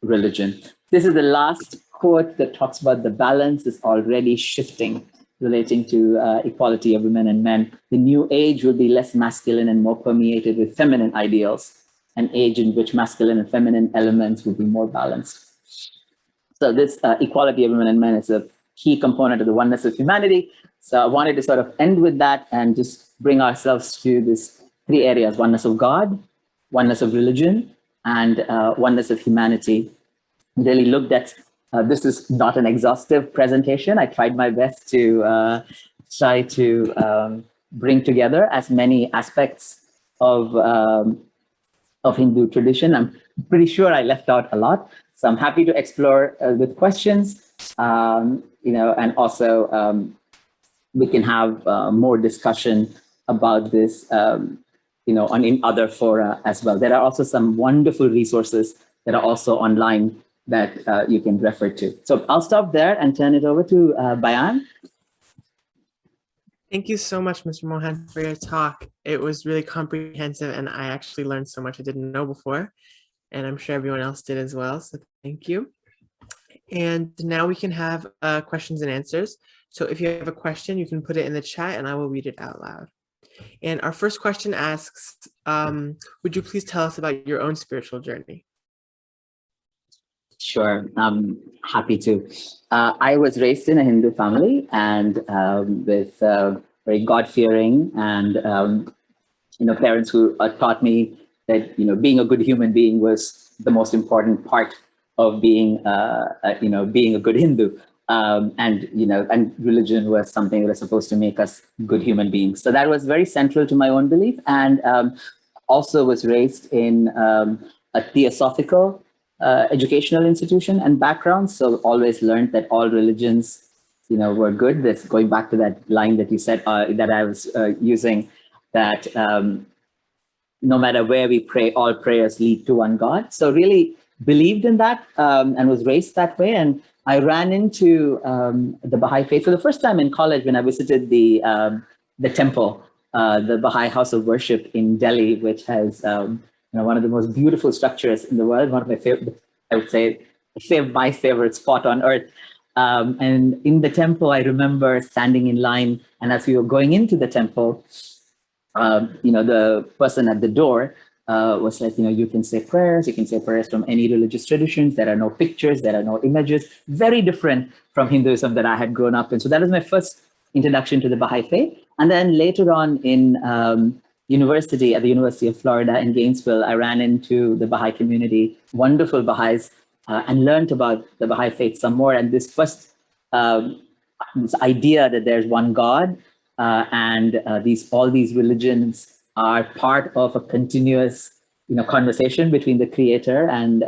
S1: religion. This is the last quote that talks about the balance is already shifting, relating to equality of women and men. The new age will be less masculine and more permeated with feminine ideals, an age in which masculine and feminine elements will be more balanced. So this equality of women and men is a key component of the oneness of humanity. So I wanted to sort of end with that and just bring ourselves to these three areas: oneness of God, oneness of religion, and oneness of humanity. Really looked at, this is not an exhaustive presentation. I tried my best to bring together as many aspects of Hindu tradition. I'm pretty sure I left out a lot. So I'm happy to explore with questions, and also we can have more discussion about this, in other fora as well. There are also some wonderful resources that are also online that you can refer to. So I'll stop there and turn it over to Bayan.
S2: Thank you so much, Mr. Mohan, for your talk. It was really comprehensive, and I actually learned so much I didn't know before. and I'm sure everyone else did as well, so thank you. And now we can have questions and answers. So if you have a question, you can put it in the chat and I will read it out loud. And our first question asks, would you please tell us about your own spiritual journey?
S1: Sure, I'm happy to. I was raised in a Hindu family and with very God-fearing and parents who taught me that being a good human being was the most important part of being being a good Hindu. And religion was something that was supposed to make us good human beings. So that was very central to my own belief, and also was raised in a theosophical educational institution and background. So always learned that all religions, were good. That's going back to that line that you said that I was using, that no matter where we pray, all prayers lead to one God. So really believed in that and was raised that way. And I ran into the Baha'i faith for the first time in college when I visited the temple, the Baha'i House of Worship in Delhi, which has one of the most beautiful structures in the world. One of my favorite, I would say, my favorite spot on earth. And in the temple, I remember standing in line, and as we were going into the temple, the person at the door was like, you can say prayers from any religious traditions. There are no pictures, there are no images, very different from Hinduism that I had grown up in. So that was my first introduction to the Baha'i faith. And then later on in university, at the University of Florida in Gainesville, I ran into the Baha'i community, wonderful Baha'is, and learned about the Baha'i faith some more. And this first, this idea that there's one God, and all these religions are part of a continuous, conversation between the Creator and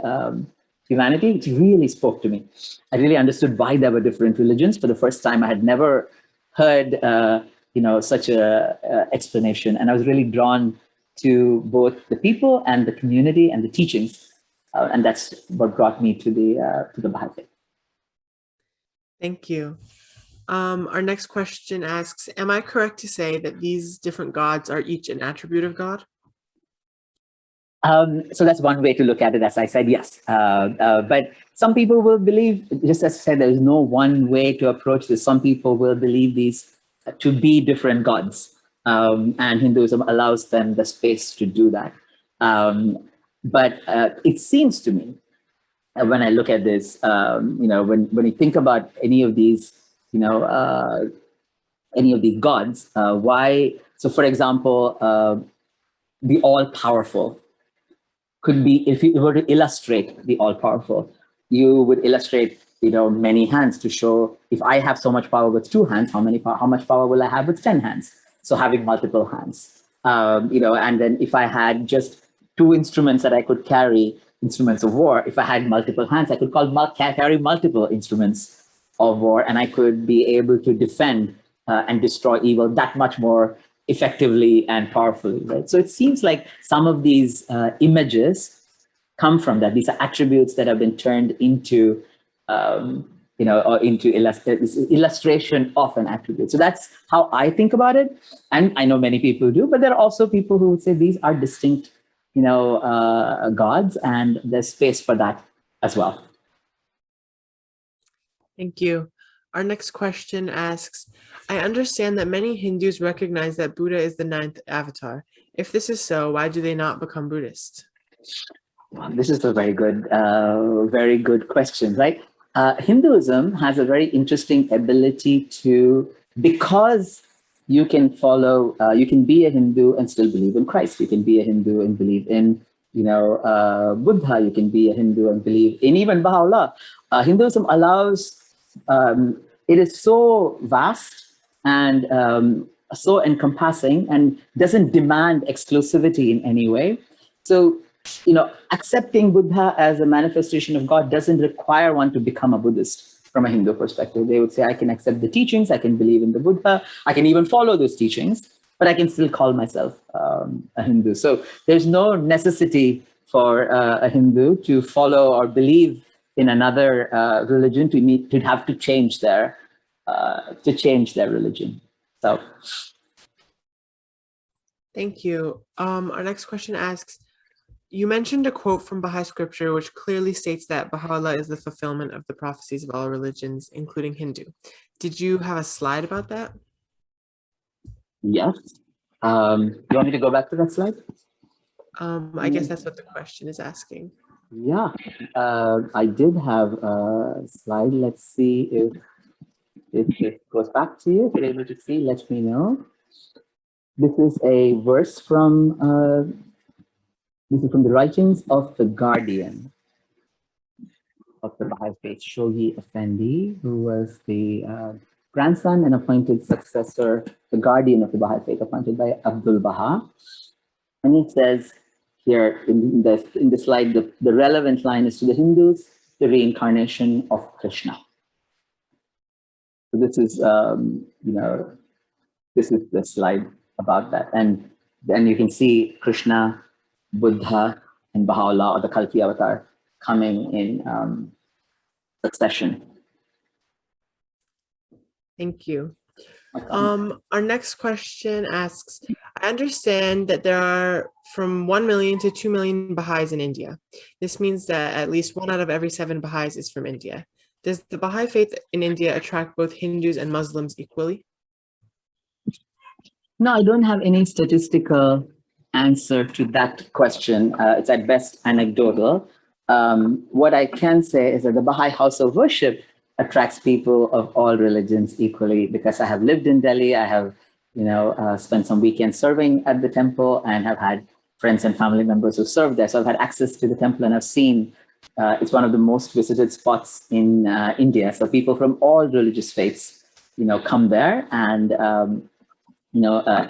S1: humanity. It really spoke to me. I really understood why there were different religions. For the first time, I had never heard, such a explanation, and I was really drawn to both the people and the community and the teachings, and that's what brought me to the Baha'i faith.
S2: Thank you. Our next question asks, am I correct to say that these different gods are each an attribute of God?
S1: So that's one way to look at it, as I said, yes. But some people will believe, just as I said, there is no one way to approach this. Some people will believe these to be different gods, and Hinduism allows them the space to do that. But it seems to me, when I look at this, when you think about any of these, any of these gods, why? So, for example, the all-powerful could be, if you were to illustrate the all-powerful, you would illustrate, many hands to show, if I have so much power with 2 hands, how much power will I have with 10 hands? So having multiple hands, and then if I had just 2 instruments that I could carry, instruments of war, if I had multiple hands, I could carry multiple instruments of war, and I could be able to defend and destroy evil that much more effectively and powerfully, right? So it seems like some of these images come from that. These are attributes that have been turned into, or into illustration of an attribute. So that's how I think about it. And I know many people do, but there are also people who would say these are distinct, gods, and there's space for that as well.
S2: Thank you. Our next question asks, I understand that many Hindus recognize that Buddha is the 9th avatar. If this is so, why do they not become Buddhist?
S1: Well, this is a very good question, right? Hinduism has a very interesting ability to, because you can be a Hindu and still believe in Christ. You can be a Hindu and believe in, Buddha. You can be a Hindu and believe in even Baha'u'llah. Hinduism allows, it is so vast and so encompassing and doesn't demand exclusivity in any way. So, accepting Buddha as a manifestation of God doesn't require one to become a Buddhist from a Hindu perspective. They would say, I can accept the teachings, I can believe in the Buddha, I can even follow those teachings, but I can still call myself a Hindu. So there's no necessity for a Hindu to follow or believe in another religion to have to change their religion. So,
S2: thank you. Our next question asks, You mentioned a quote from Baha'i scripture which clearly states that Baha'u'llah is the fulfillment of the prophecies of all religions, including Hindu. Did you have a slide about that?
S1: Yes. You want me to go back to that slide?
S2: I guess that's what the question is asking.
S1: Yeah, I did have a slide. Let's see if it goes back to you. If you're able to see, let me know. This is a verse from the writings of the guardian of the Baha'i faith, Shoghi Effendi, who was the grandson and appointed successor, the guardian of the Baha'i faith, appointed by Abdul Baha. And it says here in the slide, the relevant line is to the Hindus, the reincarnation of Krishna. So this is, this is the slide about that. And then you can see Krishna, Buddha, and Baha'u'llah, or the Kalki avatar, coming in succession.
S2: Thank you. Our next question asks, I understand that there are from 1 million to 2 million Baha'is in India. This means that at least 1 out of every 7 Baha'is is from India. Does the Baha'i faith in India attract both Hindus and Muslims equally?
S1: No, I don't have any statistical answer to that question. It's at best anecdotal. What I can say is that the Baha'i house of worship attracts people of all religions equally, because I have lived in Delhi. I have, spent some weekends serving at the temple and have had friends and family members who served there. So I've had access to the temple and I've seen it's one of the most visited spots in India. So people from all religious faiths, come there and,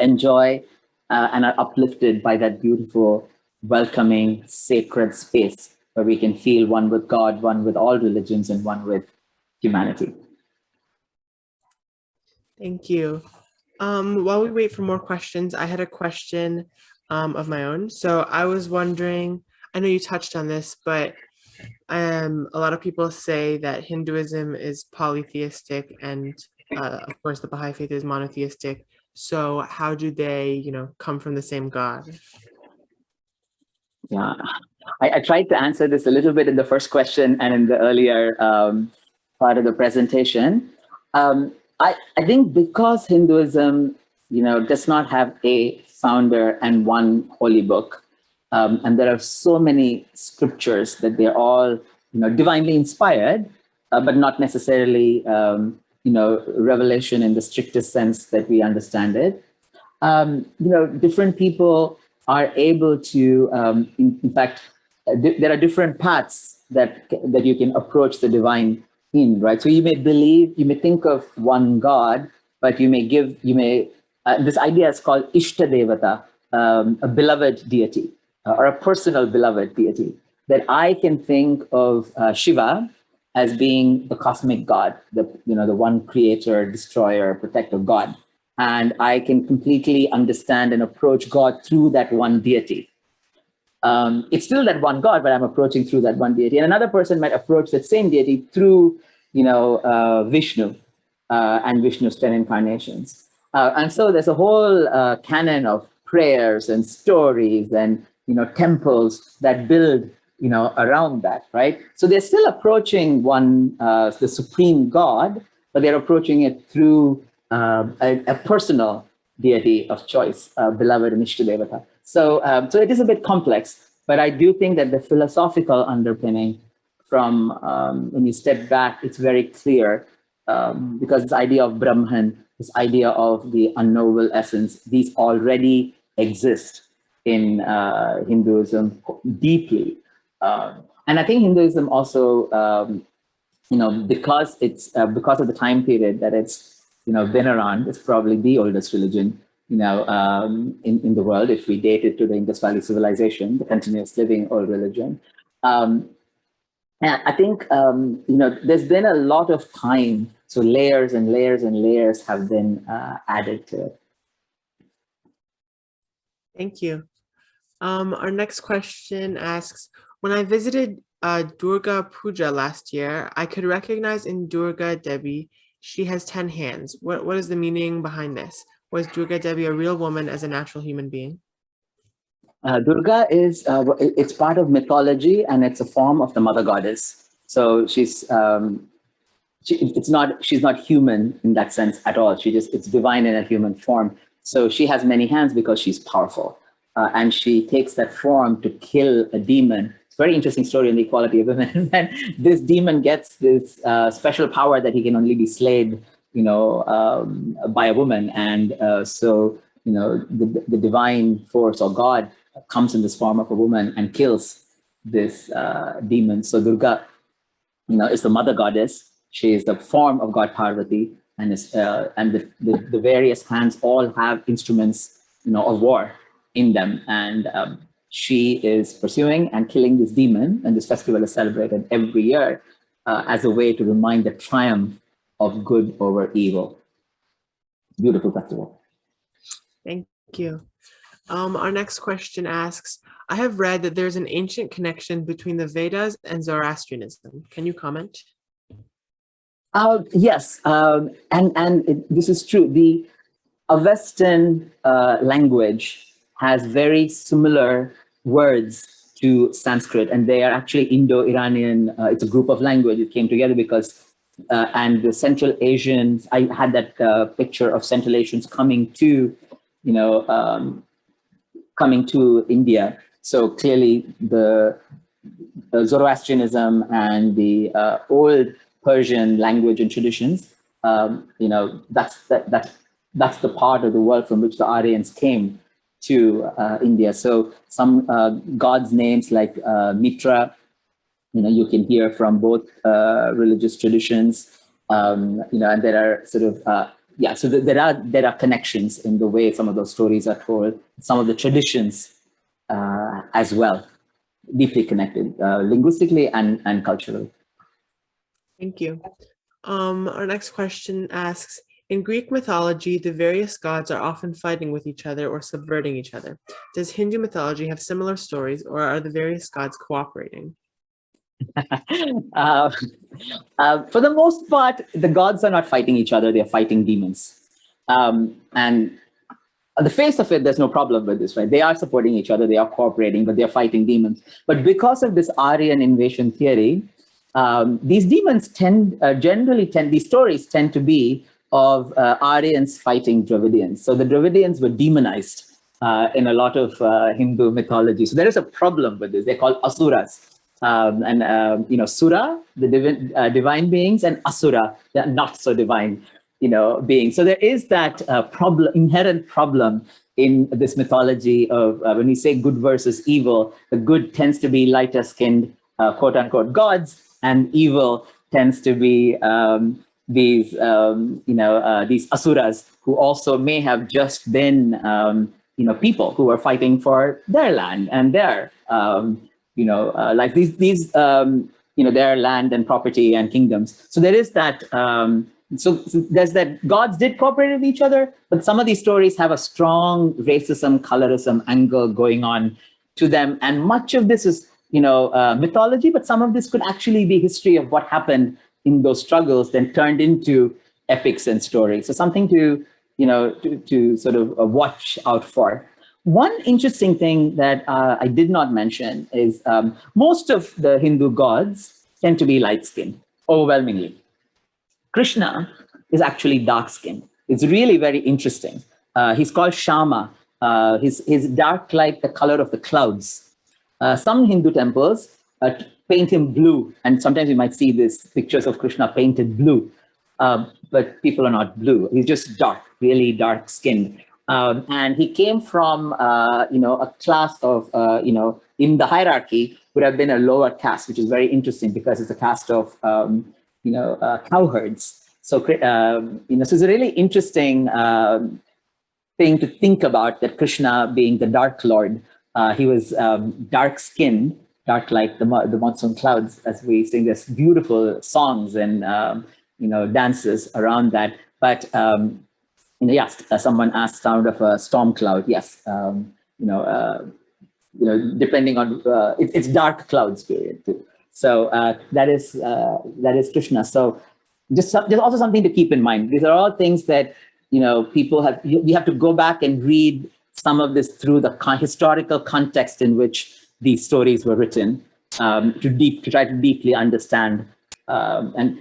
S1: enjoy and are uplifted by that beautiful, welcoming, sacred space where we can feel one with God, one with all religions, and one with humanity.
S2: Thank you. While we wait for more questions, I had a question of my own. So I was wondering, I know you touched on this, but a lot of people say that Hinduism is polytheistic and of course the Baha'i faith is monotheistic. So how do they, come from the same God?
S1: Yeah, I tried to answer this a little bit in the first question and in the earlier part of the presentation. I think because Hinduism, does not have a founder and one holy book, and there are so many scriptures that they're all, divinely inspired, but not necessarily, revelation in the strictest sense that we understand it. Different people are able to, in fact, there are different paths that you can approach the divine in, right? So you may think of one God, but this idea is called Ishta Devata, a beloved deity, or a personal beloved deity, that I can think of Shiva as being the cosmic God, the one creator, destroyer, protector God. And I can completely understand and approach God through that one deity. It's still that one God, but I'm approaching through that one deity. And another person might approach that same deity through, Vishnu and Vishnu's 10 incarnations. And so there's a whole canon of prayers and stories and, temples that build, around that, right? So they're still approaching the supreme God, but they're approaching it through a personal deity of choice, beloved and Ishta Devata. So it is a bit complex, but I do think that the philosophical underpinning from when you step back, it's very clear, because this idea of Brahman, this idea of the unknowable essence, these already exist in Hinduism deeply. And I think Hinduism also, because because of the time period that it's been around, it's probably the oldest religion in the world, if we date it to the Indus Valley civilization, the continuous living old religion. And I think there's been a lot of time, so layers and layers and layers have been added to it.
S2: Thank you. Our next question asks, when I visited Durga Puja last year, I could recognize in Durga Devi, she has 10 hands. What is the meaning behind this? Was Durga Devi a real woman as a natural human being?
S1: Durga is it's part of mythology, and it's a form of the mother goddess. So she's not human in that sense at all. It's divine in a human form. So she has many hands because she's powerful, and she takes that form to kill a demon. It's a very interesting story in the equality of women. And this demon gets this special power that he can only be slayed, by a woman, and so the divine force or God comes in this form of a woman and kills this demon. So Durga, is the mother goddess. She is the form of God Parvati, and the various hands all have instruments, of war in them. And she is pursuing and killing this demon, and this festival is celebrated every year as a way to remind the triumph of good over evil. Beautiful festival.
S2: Thank you. Our next question asks, I have read that there's an ancient connection between the Vedas and Zoroastrianism. Can you comment?
S1: Yes, this is true. The Avestan language has very similar words to Sanskrit, and they are actually Indo-Iranian. It's a group of language. It came together because, and the Central Asians, I had that picture of Central Asians coming to India. So clearly the Zoroastrianism and the old Persian language and traditions, that's the part of the world from which the Aryans came to India. So some gods' names like Mitra, you can hear from both religious traditions, and there are sort of so there are connections in the way some of those stories are told, some of the traditions as well, deeply connected linguistically and culturally.
S2: Thank you. Our next question asks, in Greek mythology, the various gods are often fighting with each other or subverting each other. Does Hindu mythology have similar stories, or are the various gods cooperating?
S1: For the most part, the gods are not fighting each other, they're fighting demons. And on the face of it, there's no problem with this, right? They are supporting each other, they are cooperating, but they're fighting demons. But because of this Aryan invasion theory, these demons these stories tend to be of Aryans fighting Dravidians. So the Dravidians were demonized in a lot of Hindu mythology. So there is a problem with this. They're called asuras. Sura, the divine beings, and asura, the not so divine, beings. So there is that inherent problem in this mythology of when we say good versus evil, the good tends to be lighter skinned, quote unquote, gods, and evil tends to be these asuras who also may have just been, people who are fighting for their land and their, like their land and property and kingdoms. So there is that, so there's that gods did cooperate with each other, but some of these stories have a strong racism, colorism angle going on to them. And much of this is, mythology, but some of this could actually be history of what happened in those struggles, then turned into epics and stories. So something to, to sort of watch out for. One interesting thing that I did not mention is most of the Hindu gods tend to be light-skinned, overwhelmingly. Krishna is actually dark-skinned. It's really very interesting. He's called Shama. He's dark like the color of the clouds. Some Hindu temples paint him blue, and sometimes you might see these pictures of Krishna painted blue, but people are not blue. He's just dark, really dark-skinned. And he came from, a class of, in the hierarchy would have been a lower caste, which is very interesting because it's a caste of, cowherds. So, so it's a really interesting thing to think about, that Krishna being the Dark Lord, he was dark-skinned, dark like the monsoon clouds, as we sing this beautiful songs and, dances around that. But, yes, someone asked sound of a storm cloud. Yes, depending on, it's dark clouds period too. So that is Krishna. So just also something to keep in mind. These are all things that, people have, we have to go back and read some of this through the historical context in which these stories were written, to try to deeply understand and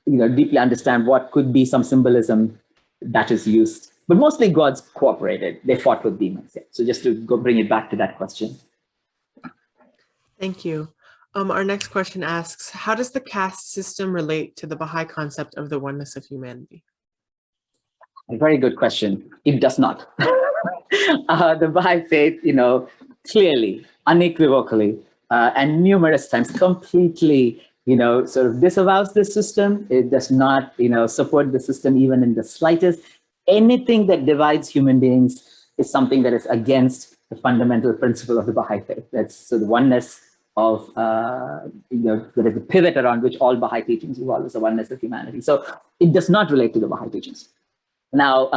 S1: deeply understand what could be some symbolism that is used. But mostly gods cooperated. They fought with demons. Yeah. So just to go bring it back to that question.
S2: Thank you. Our next question asks, how does the caste system relate to the Baha'i concept of the oneness of humanity?
S1: A very good question. It does not. The Baha'i faith, clearly, unequivocally, and numerous times completely, sort of disavows this system. It does not, support the system even in the slightest. Anything that divides human beings is something that is against the fundamental principle of the Baha'i faith. That's so the oneness of, that is the pivot around which all Baha'i teachings revolve, is the oneness of humanity. So it does not relate to the Baha'i teachings. Now,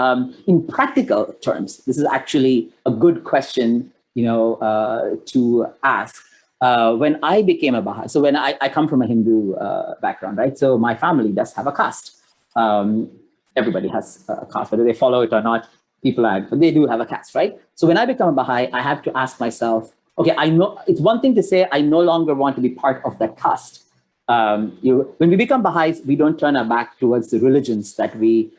S1: in practical terms, this is actually a good question, to ask. When I became a Baha'i, so when I come from a Hindu background, right? So my family does have a caste. Everybody has a caste, whether they follow it or not, but they do have a caste, right? So when I become a Baha'i, I have to ask myself, okay, I know it's one thing to say I no longer want to be part of that caste. When we become Baha'is, we don't turn our back towards the religions that we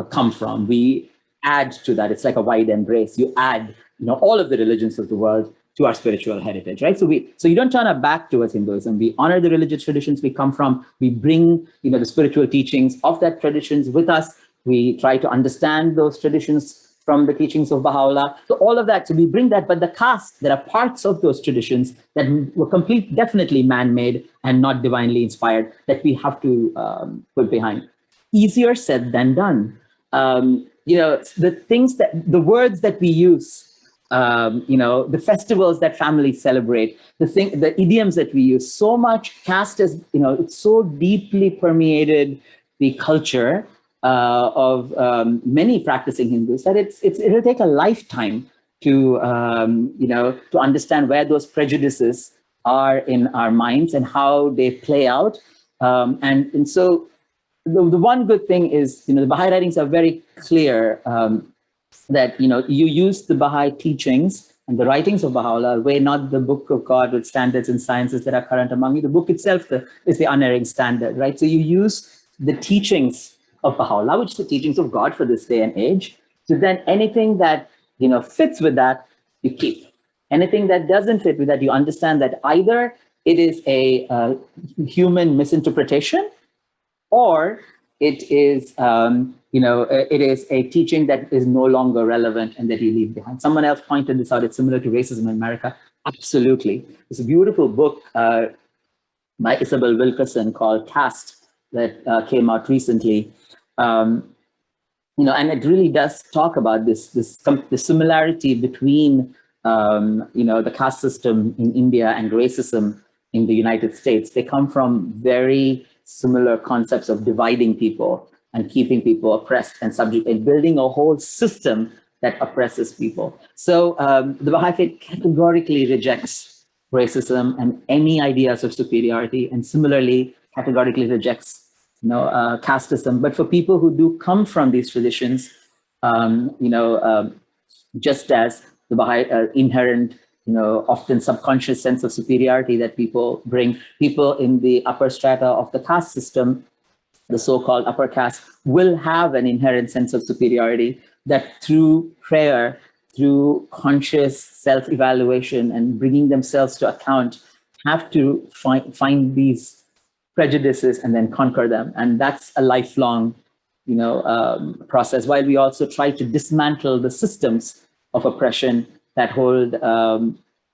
S1: come from. We add to that. It's like a wide embrace. You add, all of the religions of the world to our spiritual heritage, right? So you don't turn our back towards Hinduism. We honor the religious traditions we come from. We bring, the spiritual teachings of that traditions with us. We try to understand those traditions from the teachings of Baha'u'llah. So all of that, so we bring that, but the caste, there are parts of those traditions that were definitely man-made and not divinely inspired that we have to put behind. Easier said than done. The words that we use, the festivals that families celebrate, the idioms that we use, so much caste is, it's so deeply permeated the culture of many practicing Hindus that it'll take a lifetime to understand where those prejudices are in our minds and how they play out. And so the one good thing is, the Baha'i writings are very clear that, you use the Baha'i teachings and the writings of Baha'u'llah, way not the book of God with standards and sciences that are current among you. The book itself is the unerring standard, right? So you use the teachings of Baha'u'llah, which is the teachings of God for this day and age. So then anything that, fits with that, you keep. Anything that doesn't fit with that, you understand that either it is a human misinterpretation, or it is, it is a teaching that is no longer relevant and that you leave behind. Someone else pointed this out. It's similar to racism in America. Absolutely. It's a beautiful book by Isabel Wilkerson called Caste that came out recently. And it really does talk about the similarity between, the caste system in India and racism in the United States. They come from very similar concepts of dividing people and keeping people oppressed and subject and building a whole system that oppresses people. So the Baha'i faith categorically rejects racism and any ideas of superiority, and similarly categorically rejects casteism. But for people who do come from these traditions, just as the Baha'i inherent, often subconscious sense of superiority that people bring, people in the upper strata of the caste system, the so-called upper caste, will have an inherent sense of superiority that through prayer, through conscious self-evaluation and bringing themselves to account, have to find these prejudices and then conquer them. And that's a lifelong, process, while we also try to dismantle the systems of oppression that hold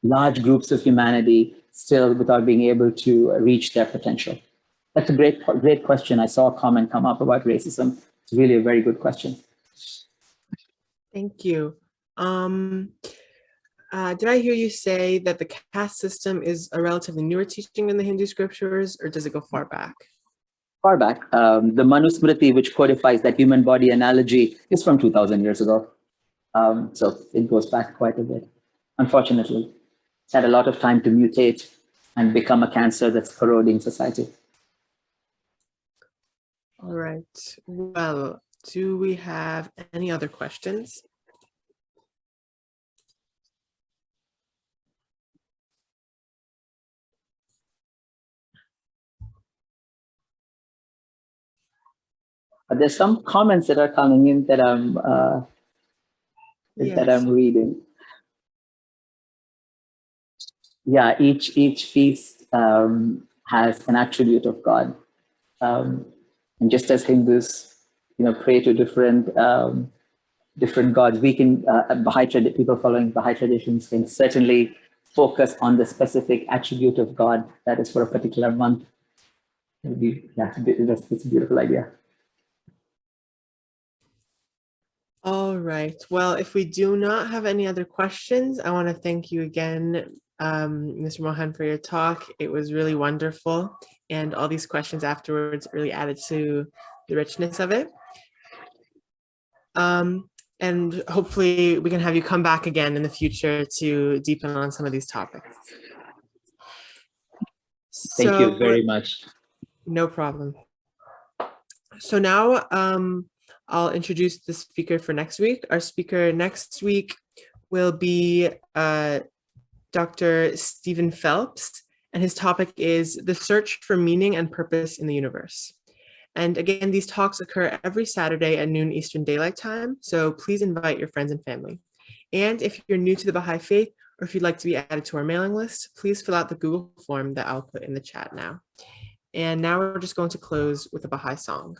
S1: large groups of humanity still without being able to reach their potential. That's a great question. I saw a comment come up about racism. It's really a very good question.
S2: Thank you. Did I hear you say that the caste system is a relatively newer teaching in the Hindu scriptures, or does it go far back?
S1: Far back. The Manusmriti, which codifies that human body analogy, is from 2,000 years ago. So it goes back quite a bit. Unfortunately, it's had a lot of time to mutate and become a cancer that's corroding society.
S2: All right. Well, do we have any other questions?
S1: There's some comments that are coming in that I'm reading. Yeah, each feast has an attribute of God, and just as Hindus, pray to different gods, we can people following Bahá'í traditions can certainly focus on the specific attribute of God that is for a particular month. That's a beautiful idea.
S2: All right. Well, if we do not have any other questions, I want to thank you again, Mr. Mohan, for your talk. It was really wonderful. And all these questions afterwards really added to the richness of it. And hopefully we can have you come back again in the future to deepen on some of these topics.
S1: Thank you very much.
S2: No problem. So now I'll introduce the speaker for next week. Our speaker next week will be Dr. Stephen Phelps, and his topic is the search for meaning and purpose in the universe. And again, these talks occur every Saturday at noon Eastern Daylight Time, so please invite your friends and family. And if you're new to the Baha'i Faith, or if you'd like to be added to our mailing list, please fill out the Google form that I'll put in the chat now. And now we're just going to close with a Baha'i song.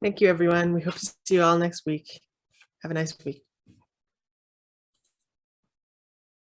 S2: Thank you, everyone. We hope to see you all next week. Have a nice week.